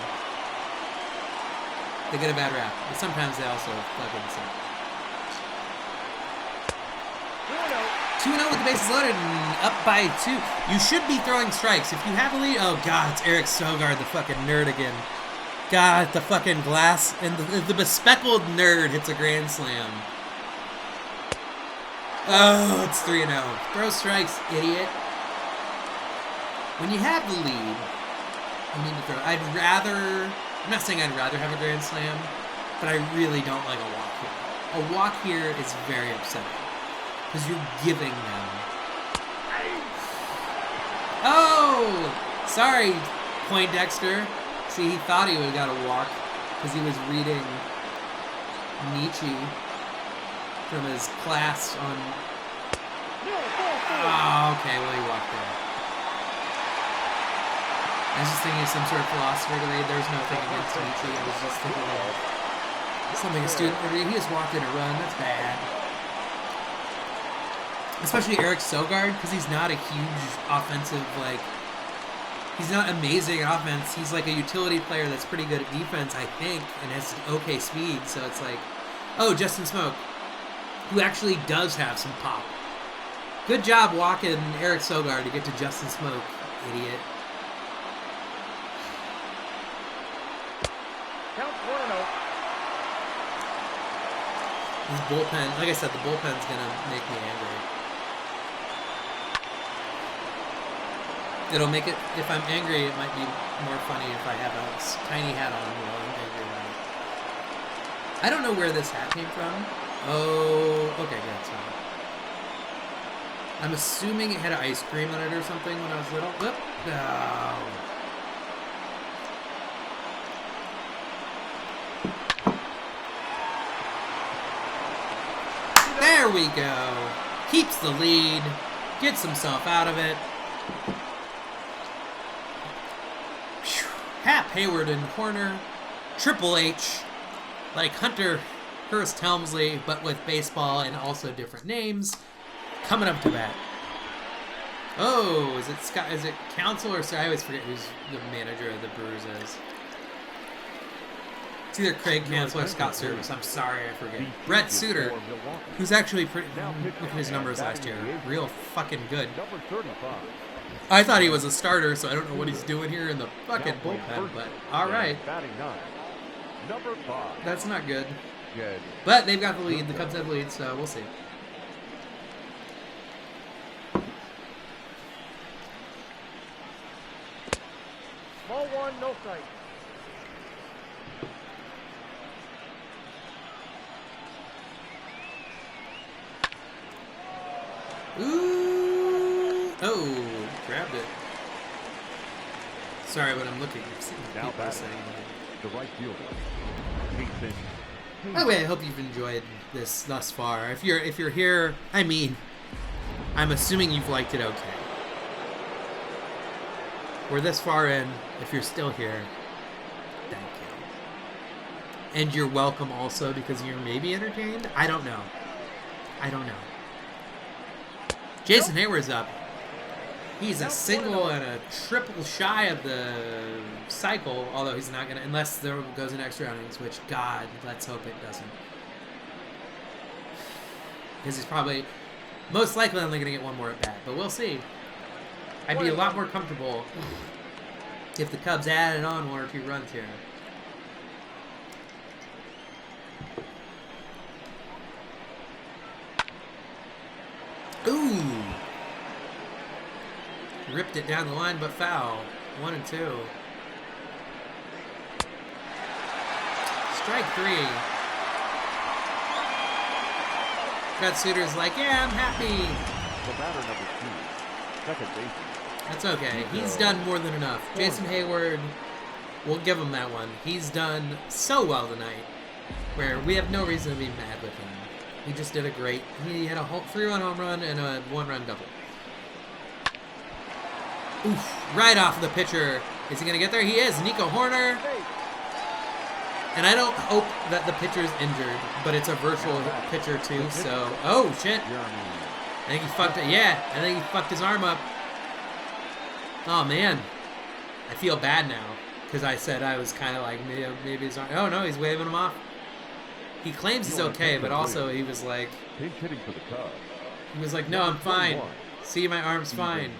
They get a bad rap, but sometimes they also fucking suck. 2-0 with the bases loaded and up by 2. You should be throwing strikes. If you have a lead, oh god, it's Eric Sogard, the fucking nerd again. God, the fucking glass, and the bespeckled nerd hits a grand slam. Oh, it's 3-0. Throw strikes, idiot. When you have the lead, you need to throw. I'm not saying I'd rather have a grand slam, but I really don't like a walk here. A walk here is very upsetting, because you're giving them. Oh! Sorry, Poindexter. See, he thought he would have got a walk because he was reading Nietzsche from his class on... Oh, okay, well, he walked there. I was just thinking of some sort of philosopher today. There's nothing against Nietzsche. I was just thinking of something a student would read. He just walked in a run. That's bad. Especially Eric Sogard, because he's not a huge offensive, like... He's not amazing at offense. He's like a utility player that's pretty good at defense, I think, and has okay speed. So it's like, oh, Justin Smoke, who actually does have some pop. Good job walking Eric Sogard to get to Justin Smoke, idiot. This bullpen, like I said, the bullpen's gonna make me angry. It'll make it, if I'm angry, it might be more funny if I have a tiny hat on while I'm angry about it. I don't know where this hat came from. Oh, okay, good, it's fine. I'm assuming it had ice cream on it or something when I was little. Whoop. No. There we go. Keeps the lead. Gets himself out of it. Hap, Hayward, and Horner. Triple H. Like Hunter Hearst Helmsley, but with baseball and also different names. Coming up to bat. Oh, is it Scott? Is it Counsell or I always forget who's the manager of the Brewers is. It's either Craig Counsell or Scott Service. I'm sorry, I forget. Brett Suter, who's actually pretty. Look at his numbers last year. Real fucking good. I thought he was a starter, so I don't know what he's doing here in the fucking bullpen. But all right, that's not good. But they've got the lead. The Cubs have the lead, so we'll see. Ball one, no strike. Ooh! Oh, grabbed it. Sorry, but I'm looking. I've seen Now people batting, saying the right fielder. Nathan. that. By the way, I hope you've enjoyed this thus far. If you're here, I mean, I'm assuming you've liked it okay. We're this far in. If you're still here, thank you. And you're welcome also because you're maybe entertained. I don't know. Jason Hayward's up. He's a single and a triple shy of the cycle, although he's not going to, unless there goes in extra innings, which, God, let's hope it doesn't. Because he's probably, most likely only going to get one more at bat, but we'll see. I'd be a lot more comfortable if the Cubs added on 1 or 2 runs here. Ooh! Ripped it down the line, but foul. 1 and 2. Strike 3. Brett Suter's like, yeah, I'm happy. The batter number 2, second baseman. That's okay. He's done more than enough. Jason Hayward, we'll give him that one. He's done so well tonight, where we have no reason to be mad with him. He just did a great. He had a 3-run home run and a 1-run double. Oof! Right off the pitcher. Is he gonna get there? He is. Nico Horner. And I don't hope that the pitcher's injured, but it's a virtual pitcher too. So, oh shit! I think he fucked it. Yeah, I think he fucked his arm up. Oh man, I feel bad now because I said I was kind of like maybe his arm. Oh no, he's waving him off. He claims he's okay, but also he was like, Hitting for the Cubs. he was like, no, I'm fine. See, my arm's fine.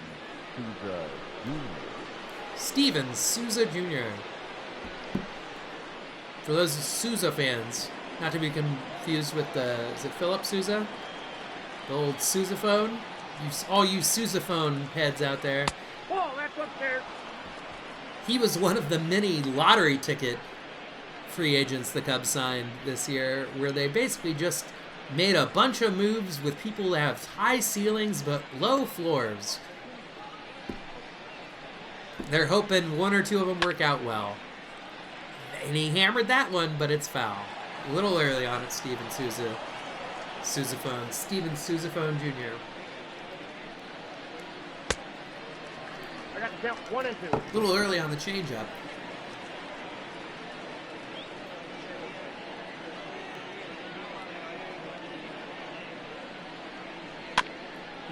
Steven Souza Jr. For those Souza fans, not to be confused with is it Philip Souza? The old Sousaphone? All you Sousaphone heads out there. Ball, that's upstairs. He was one of the many lottery ticket free agents the Cubs signed this year, where they basically just made a bunch of moves with people that have high ceilings but low floors. They're hoping 1 or 2 of them work out well. And he hammered that one, but it's foul. A little early on it, Steven Sousaphone Jr. I got to count 1 and 2. A little early on the changeup.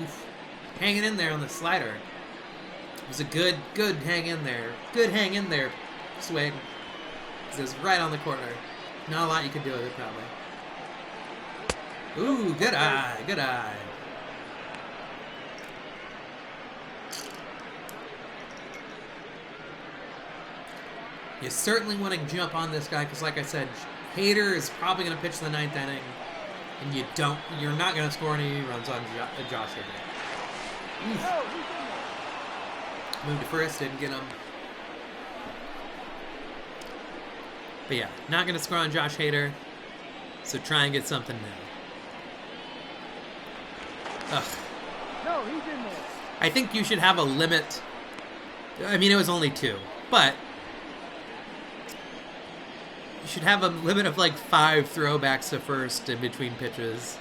Oof. Hanging in there on the slider. It was a good hang in there. Good hang in there swing. It was right on the corner. Not a lot you could do with it, probably. Ooh, good eye. Good eye. You certainly want to jump on this guy because, like I said, Hader is probably going to pitch the 9th inning. And you're not going to score any runs on Josh Hader. No, he's in there. Moved to first, didn't get him. But yeah, not going to score on Josh Hader. So try and get something now. Ugh. No, he's in there. I think you should have a limit. I mean, it was only 2, but you should have a limit of like 5 throwbacks to first in between pitches.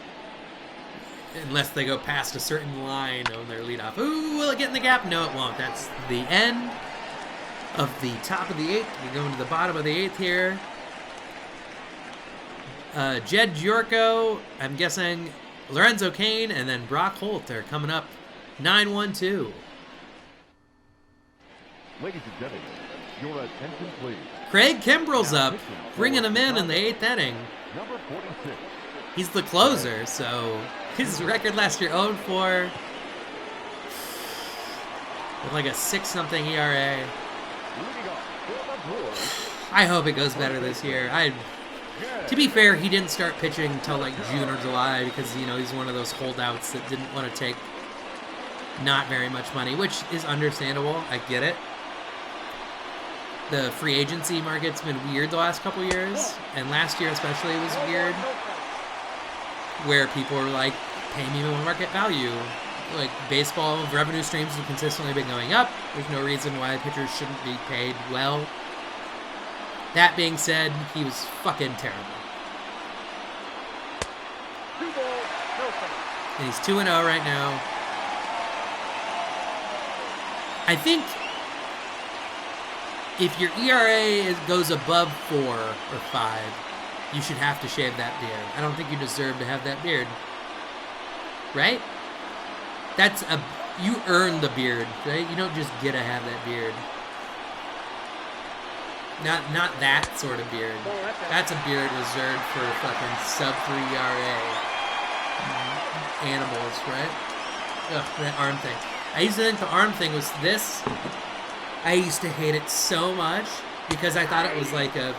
Unless they go past a certain line on their leadoff. Ooh, will it get in the gap? No, it won't. That's the end of the top of the 8th. We go into the bottom of the 8th here. Jed Giorco, I'm guessing Lorenzo Cain, and then Brock Holt are coming up 9-1-2. Ladies and gentlemen, your attention please. Craig Kimbrell's up, bringing him in the 8th inning. Number 46. He's the closer, so his record last year 0-4 with like a 6-something ERA. Leading off for the Brewers. I hope it goes better this year. To be fair, he didn't start pitching until like June or July because, you know, he's one of those holdouts that didn't want to take not very much money, which is understandable. I get it. The free agency market's been weird the last couple years, and last year especially was weird, where people were like, pay me more market value. Like, baseball revenue streams have consistently been going up. There's no reason why pitchers shouldn't be paid well. That being said, he was fucking terrible. 2 balls, no strikes. And he's 2-0 right now. I think if your ERA goes above 4 or 5, you should have to shave that beard. I don't think you deserve to have that beard. Right? You earn the beard, right? You don't just get to have that beard. Not that sort of beard. That's a beard reserved for fucking sub-3 ERA animals, right? Ugh, that arm thing. I used to think the arm thing was this. I used to hate it so much because I thought it was like an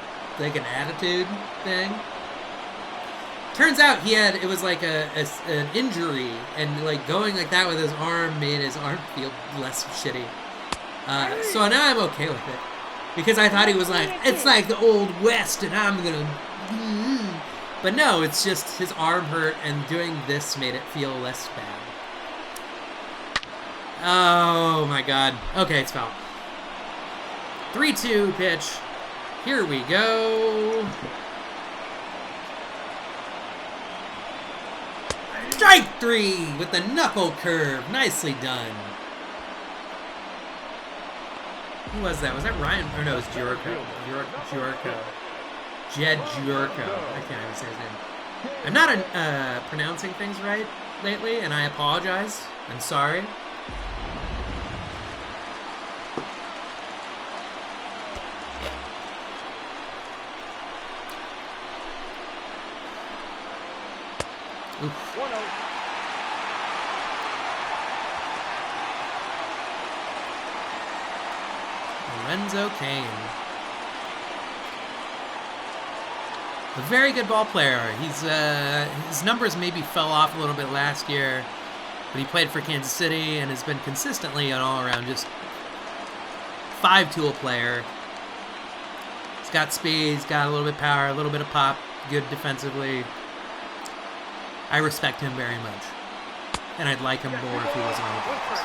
attitude thing. Turns out it was like an injury, and like going like that with his arm made his arm feel less shitty. So now I'm okay with it. Because I thought he was like, it's like the Old West and I'm gonna... But no, it's just his arm hurt and doing this made it feel less bad. Oh my god. Okay, it's foul. 3-2 pitch. Here we go. Strike 3 with the knuckle curve. Nicely done. Who was that? Was that Ryan? Or no, it was Giorco. Giorco. Jed Giorco. I can't even say his name. I'm not pronouncing things right lately, and I apologize. I'm sorry. Oof. 1-0. Lorenzo Cain. A very good ball player. His numbers maybe fell off a little bit last year, but he played for Kansas City and has been consistently an all-around just 5-tool player. He's got speed, he's got a little bit of power, a little bit of pop, good defensively. I respect him very much, and I'd like him more if he wasn't on the Brewers.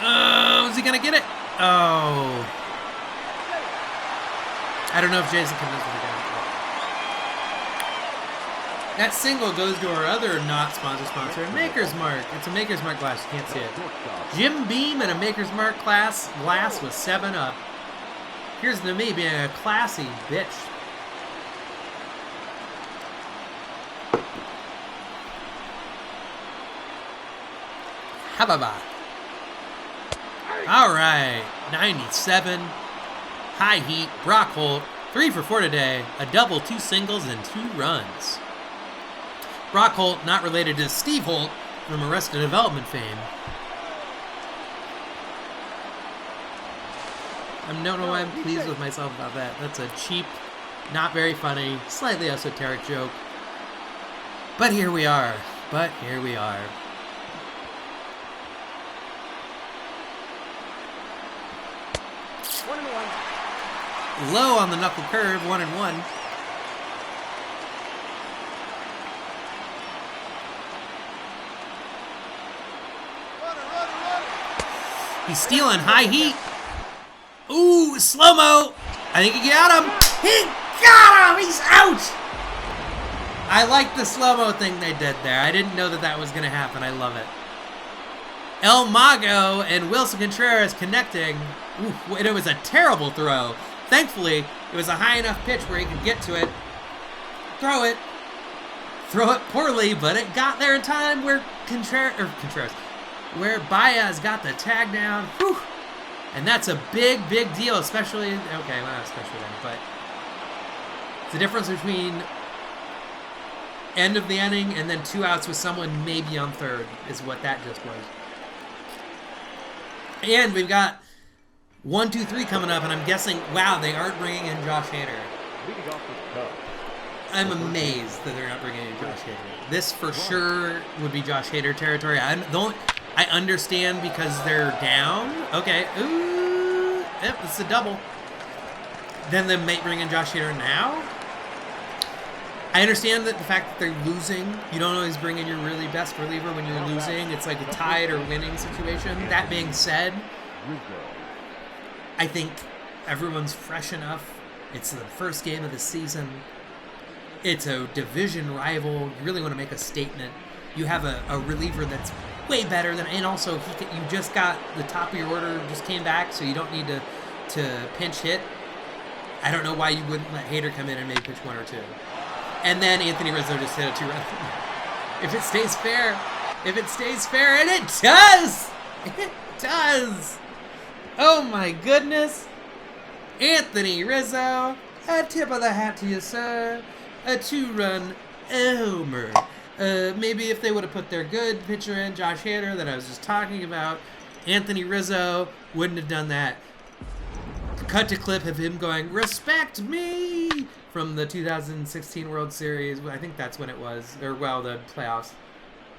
Oh, is he gonna get it? Oh. I don't know if Jason can listen to that. That single goes to our other not sponsor, Maker's Mark. It's a Maker's Mark glass. You can't see it. Jim Beam in a Maker's Mark glass with 7-Up. Here's to me being a classy bitch. Hababa. All right, 97. High heat. Brock Holt, 3 for 4 today. A double, 2 singles, and 2 runs. Brock Holt, not related to Steve Holt from Arrested Development fame. I don't know why I'm pleased with myself about that. That's a cheap, not very funny, slightly esoteric joke. But here we are. But here we are. One and one. Low on the knuckle curve, 1-1. He's stealing high heat. Ooh, slow-mo. I think he got him. He got him. He's out. I like the slow-mo thing they did there. I didn't know that that was going to happen. I love it. El Mago and Wilson Contreras connecting. Ooh, and it was a terrible throw. Thankfully, it was a high enough pitch where he could get to it. Throw it. Throw it poorly, but it got there in time where Contreras, where Baez got the tag down. Whew. And that's a big, big deal, especially, okay, well, not especially then, but it's the difference between end of the inning and then 2 outs with someone maybe on third is what that just was. And we've got 1, 2, 3 coming up, and I'm guessing, wow, they aren't bringing in Josh Hader. Leading off the Cubs. I'm amazed that they're not bringing in Josh Hader. This for sure would be Josh Hader territory. I understand because they're down. Okay. Ooh. Yep, it's a double. Then they might bring in Josh Hader now. I understand that the fact that they're losing, you don't always bring in your really best reliever when you're losing. It's like a tied or winning situation. That being said, I think everyone's fresh enough. It's the first game of the season. It's a division rival. You really want to make a statement. You have a reliever that's way better than, and also you just got the top of your order, just came back, so you don't need to pinch hit. I don't know why you wouldn't let Hader come in and maybe pitch 1 or 2. And then Anthony Rizzo just hit a 2-run. If it stays fair, and it does! It does! Oh my goodness! Anthony Rizzo, a tip of the hat to you, sir. A 2-run homer. Maybe if they would have put their good pitcher in, Josh Hader, that I was just talking about, Anthony Rizzo wouldn't have done that. Cut to clip of him going, "Respect me!" from the 2016 World Series. I think that's when it was, or well, the playoffs.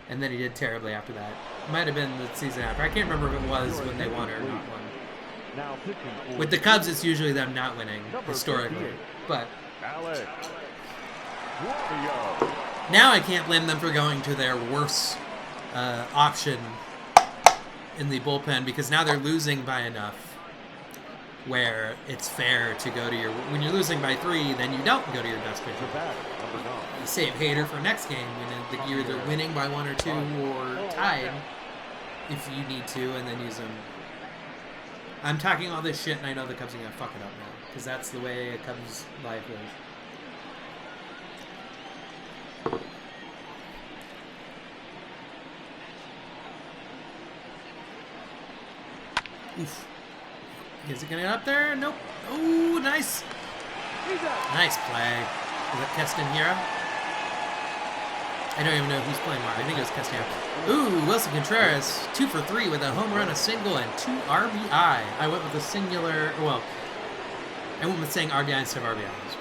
And then he did terribly after that. Might have been the season after. I can't remember if it was when they won or not won. Now pitching for With the Cubs, it's usually them not winning, historically. 58. But Alex Guardia. now I can't blame them for going to their worst option in the bullpen, because now they're losing by enough where it's fair to go to your... When you're losing by 3, then you don't go to your best pitcher. You save Hader for next game when you're either winning by 1 or 2 or tied if you need to, and then use them. I'm talking all this shit, and I know the Cubs are going to fuck it up now, because that's the way a Cubs life is. Oof. Is it going to get up there? Nope. Ooh, nice. Nice play. Is that Castanera? I don't even know who's playing more. I think it was Castanera. Ooh, Wilson Contreras, 2 for 3 with a home run, a single, and 2 RBI. I went with a singular, well, I went with saying RBI instead of RBIs.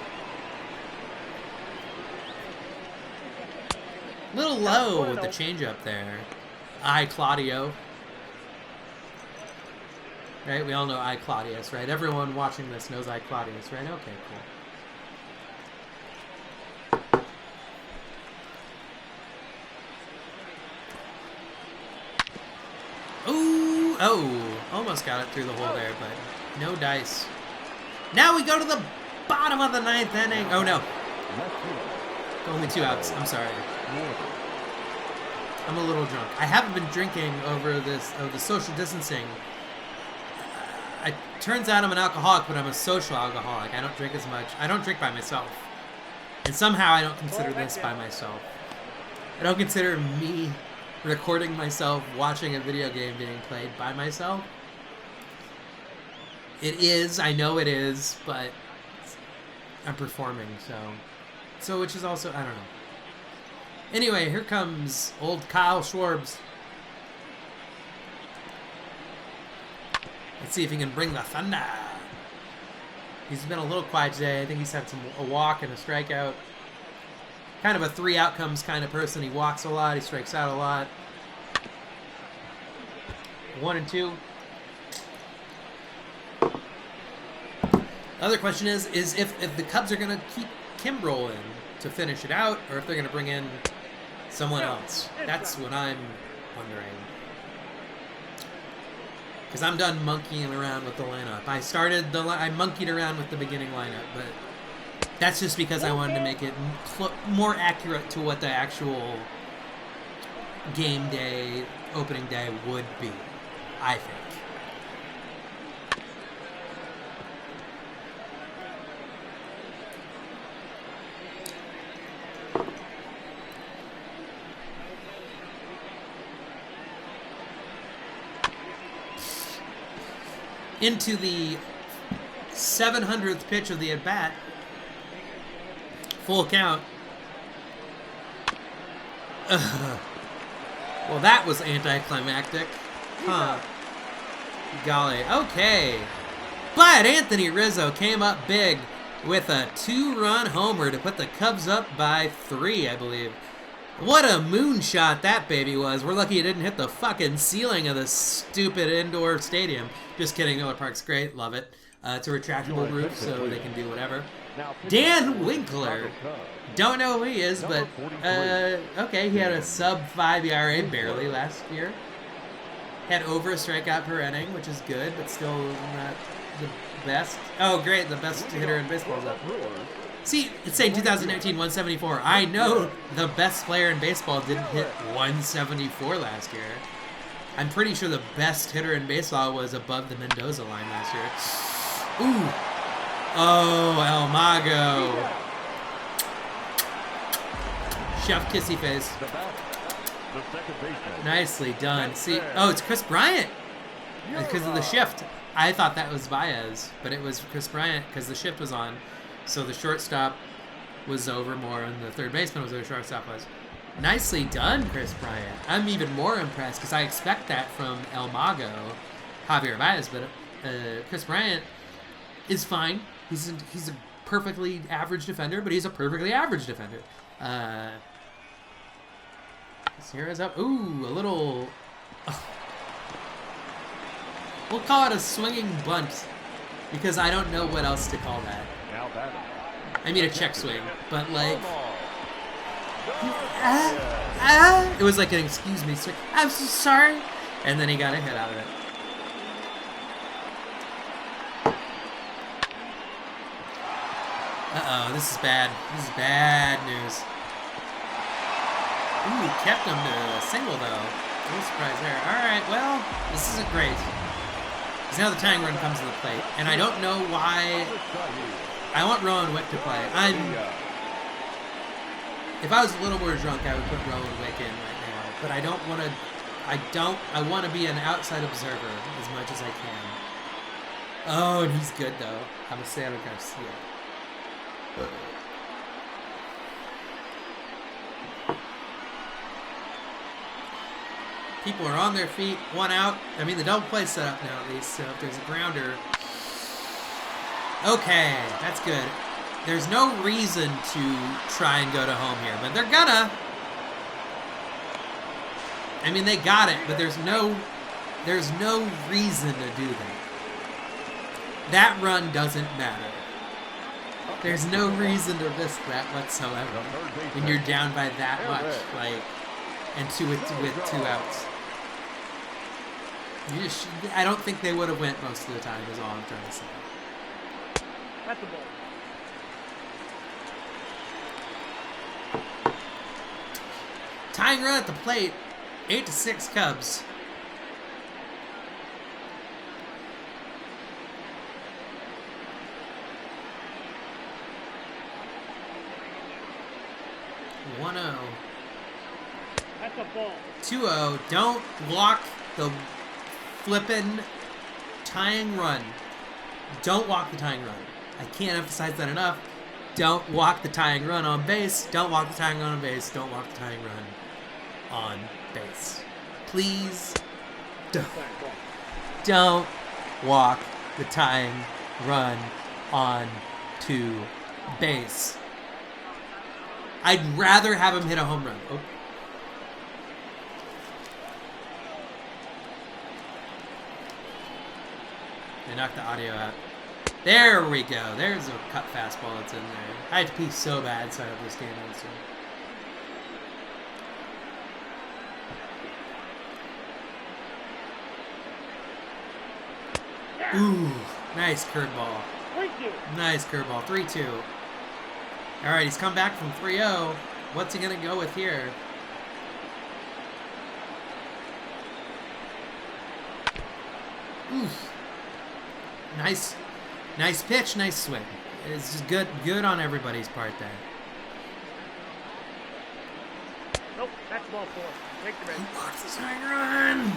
Little low with the changeup there. Claudio. Right? We all know Claudius, right? Everyone watching this knows Claudius, right? Okay, cool. Ooh, oh, almost got it through the hole there, but no dice. Now we go to the bottom of the 9th inning. Oh, no. Only 2 outs. I'm sorry. I'm a little drunk. I haven't been drinking over the social distancing. It turns out I'm an alcoholic, but I'm a social alcoholic. I don't drink as much. I don't drink by myself. And somehow I don't consider this by myself. I don't consider me recording myself watching a video game being played by myself. It is, I know it is, but I'm performing, so which is also, I don't know. Anyway, here comes old Kyle Schwarbs. Let's see if he can bring the thunder. He's been a little quiet today. I think he's had a walk and a strikeout. Kind of a 3 outcomes kind of person. He walks a lot. He strikes out a lot. 1 and 2. The other question is if the Cubs are going to keep Kimbrel in to finish it out, or if they're going to bring in someone else. That's what I'm wondering. Because I'm done monkeying around with the lineup. I monkeyed around with the beginning lineup, but that's just because I wanted to make it more accurate to what the actual game day, opening day would be, I think. Into the 700th pitch of the at-bat. Full count. Well, that was anticlimactic. Huh. Golly. Okay. But Anthony Rizzo came up big with a 2-run homer to put the Cubs up by 3, I believe. What a moonshot that baby was. We're lucky it didn't hit the fucking ceiling of this stupid indoor stadium. Just kidding. Miller Park's great. Love it. It's a retractable roof, so they can do whatever. Dan Winkler. Don't know who he is, but okay. He had a sub-5 ERA barely last year. Had over a strikeout per inning, which is good, but still not the best. Oh, great. The best hitter in baseball is up. See, it's saying 2019, 174. I know the best player in baseball didn't hit 174 last year. I'm pretty sure the best hitter in baseball was above the Mendoza line last year. Ooh. Oh, El Mago. Chef Kissy Face. Nicely done. See, oh, it's Chris Bryant. Because of the shift. I thought that was Baez, but it was Chris Bryant because the shift was on. So the shortstop was over more, and the third baseman was where the shortstop was. Nicely done, Chris Bryant. I'm even more impressed because I expect that from El Mago, Javier Baez, but Chris Bryant is fine. He's a perfectly average defender, but he's a perfectly average defender. Sierra's up. Ooh, a little... We'll call it a swinging bunt because I don't know what else to call that. I mean a check swing, but like... It was like an excuse me swing. I'm so sorry. And then he got a hit out of it. Uh-oh, this is bad. This is bad news. Ooh, kept him to a single, though. No surprise there. All right, well, this isn't great. Because now the tying run comes to the plate. And I don't know why... I want Rowan Wick to play. If I was a little more drunk, I would put Rowan Wick in right now. But I don't want to... I want to be an outside observer as much as I can. Oh, and he's good, though. Javier Garcia. People are on their feet, 1 out. I mean, the double play's set up now, at least, so if there's a grounder... Okay, that's good. There's no reason to try and go to home here, but they're gonna. I mean, they got it, but there's no reason to do that. That run doesn't matter. There's no reason to risk that whatsoever when you're down by that much, like, and with 2 outs. I don't think they would have went most of the time. Is all I'm trying to say. At the ball. Tying run at the plate, 8-6 Cubs. At the ball. 2-0. Don't walk the flippin' tying run. Don't walk the tying run. I can't emphasize that enough. Don't walk the tying run on base. Don't walk the tying run on base. Don't walk the tying run on base. Please don't walk the tying run on to base. I'd rather have him hit a home run. Oh. They knocked the audio out. There we go. There's a cut fastball that's in there. I had to pee so bad, so I have this game on soon. Ooh, nice curveball. 3-2. Nice curveball. 3-2. All right, he's come back from 3-0. What's he going to go with here? Oof. Nice pitch, nice swing. It's just good on everybody's part there. Nope, that's ball 4. Take the He risk. walks the swing run.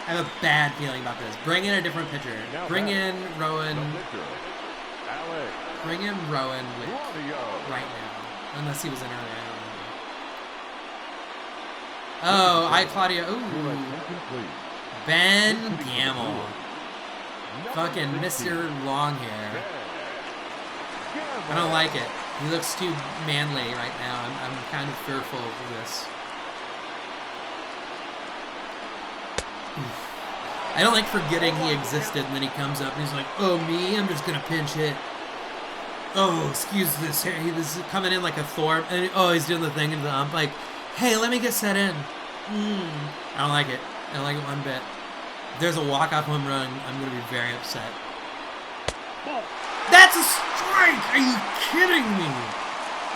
I have a bad feeling about this. Bring in a different pitcher. Bring in Rowan. Alex Bring in Rowan with Claudio. right now. Unless he was in earlier. I don't know. Oh, Claudio. Your Ooh. attention, please. Ben Gamble. Fucking Mr. Longhair. I don't like it. He looks too manly right now. I'm kind of fearful of this. Oof. I don't like forgetting he existed, and then he comes up and he's like, "Oh, me? I'm just gonna pinch hit." Oh, excuse this. Hey, this is coming in like a Thor. And, oh, he's doing the thing in the ump. Like, hey, let me get set in. I don't like it. I don't like it one bit. If there's a walk-off home run, I'm going to be very upset. Ball. That's a strike! Are you kidding me?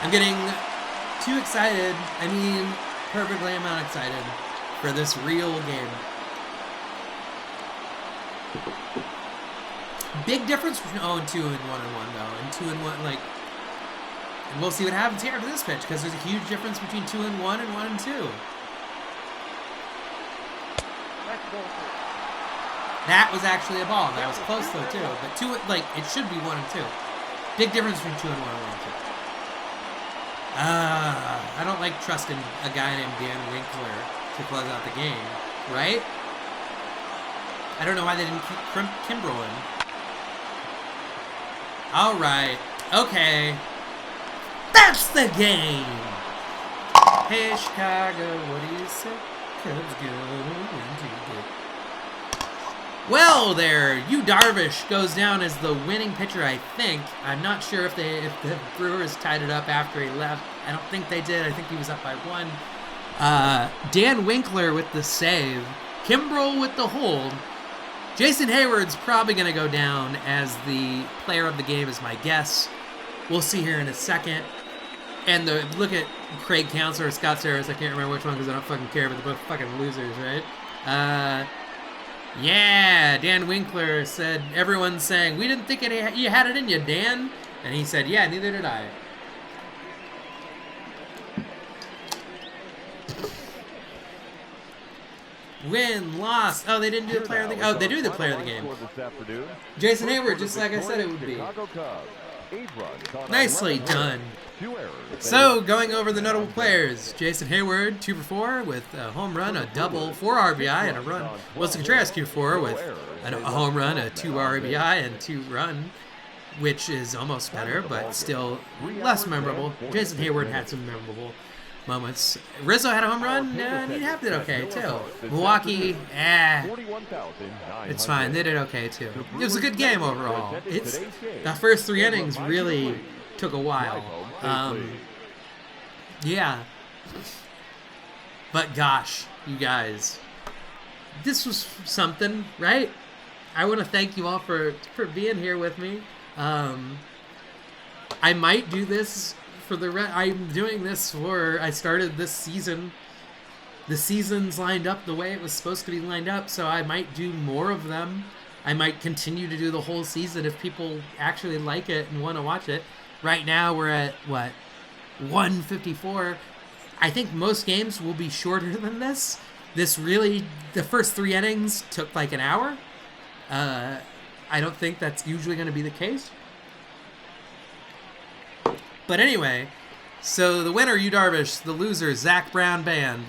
I'm getting too excited. I mean, perfectly amount excited for this real game. Big difference between 0 and 2 and 1 and 1 though. And 2 and 1, like, and we'll see what happens here after this pitch because there's a huge difference between 2 and 1 and 1 and 2. That's ball 4. That was actually a ball. That was close though too. But 2, like, it should be 1 and 2. Big difference between 2 and 1 and 1 and 2. I don't like trusting a guy named Dan Winkler to close out the game, right? I don't know why they didn't keep Kimbrel in. All right. Okay. That's the game. Hey, Chicago, what do you say? Cubs go into the... Well, there, Yu Darvish goes down as the winning pitcher, I think. I'm not sure if the Brewers tied it up after he left. I don't think they did. I think he was up by 1. Dan Winkler with the save. Kimbrel with the hold. Jason Hayward's probably going to go down as the player of the game is my guess. We'll see here in a second. And look at Craig Counsell or Scott Saris. I can't remember which one because I don't fucking care, but they're both fucking losers, right? Yeah, Dan Winkler said, everyone's saying, we didn't think you had it in you, Dan. And he said, yeah, neither did I. Win, loss. Oh, they didn't do the player of the game. Oh, they do the player of the game. Jason Hayward, just like I said it would be. Nicely done. So, going over the notable players. Jason Hayward, 2 for 4 with a home run, a double, 4 RBI, and a run. Wilson Contreras, 2 for 4 with a home run, a 2 RBI, and 2 run, which is almost better, but still less memorable. Jason Hayward had some memorable moments. Rizzo had a home run, and he did okay too. Milwaukee, it's fine. They did okay too. It was a good game overall. The first 3 innings really took a while. Yeah. But gosh, you guys, this was something, right? I want to thank you all for being here with me. I might do this for I'm doing this for, I started this season. The season's lined up the way it was supposed to be lined up, so I might do more of them. I might continue to do the whole season if people actually like it and want to watch it. Right now we're at, 154. I think most games will be shorter than this. This really, the first 3 innings took like an hour. I don't think that's usually going to be the case. But anyway, so the winner, Yu Darvish. The loser, Zach Brown Band.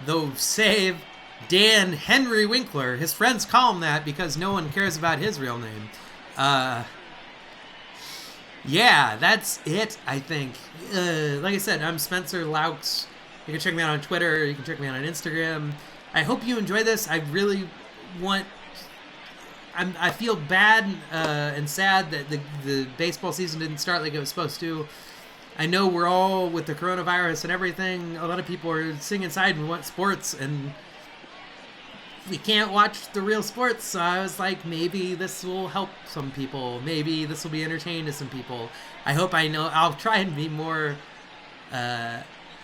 The save, Dan Henry Winkler. His friends call him that because no one cares about his real name. yeah, that's it, I think. Like I said, I'm Spencer Laux. You can check me out on Twitter. You can check me out on Instagram. I hope you enjoy this. I really want... I feel bad and sad that the baseball season didn't start like it was supposed to. I know we're all, with the coronavirus and everything, a lot of people are sitting inside and want sports, and we can't watch the real sports. So I was like, maybe this will help some people. Maybe this will be entertaining to some people. I'll try and be more...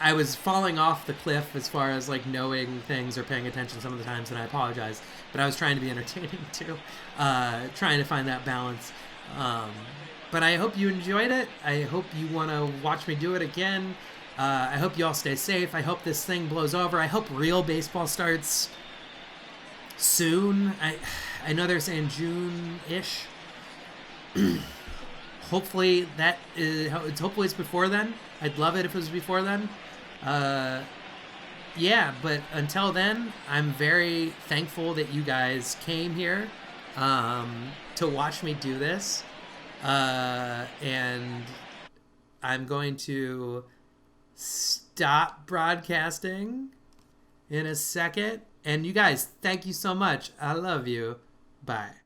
I was falling off the cliff as far as like knowing things or paying attention some of the times, and I apologize. But I was trying to be entertaining too, trying to find that balance. But I hope you enjoyed it. I hope you want to watch me do it again. I hope you all stay safe. I hope this thing blows over. I hope real baseball starts soon. I know they're saying June-ish. Hopefully hopefully it's before then. I'd love it if it was before then. Yeah, but until then, I'm very thankful that you guys came here to watch me do this. And I'm going to stop broadcasting in a second. And you guys, thank you so much. I love you. Bye.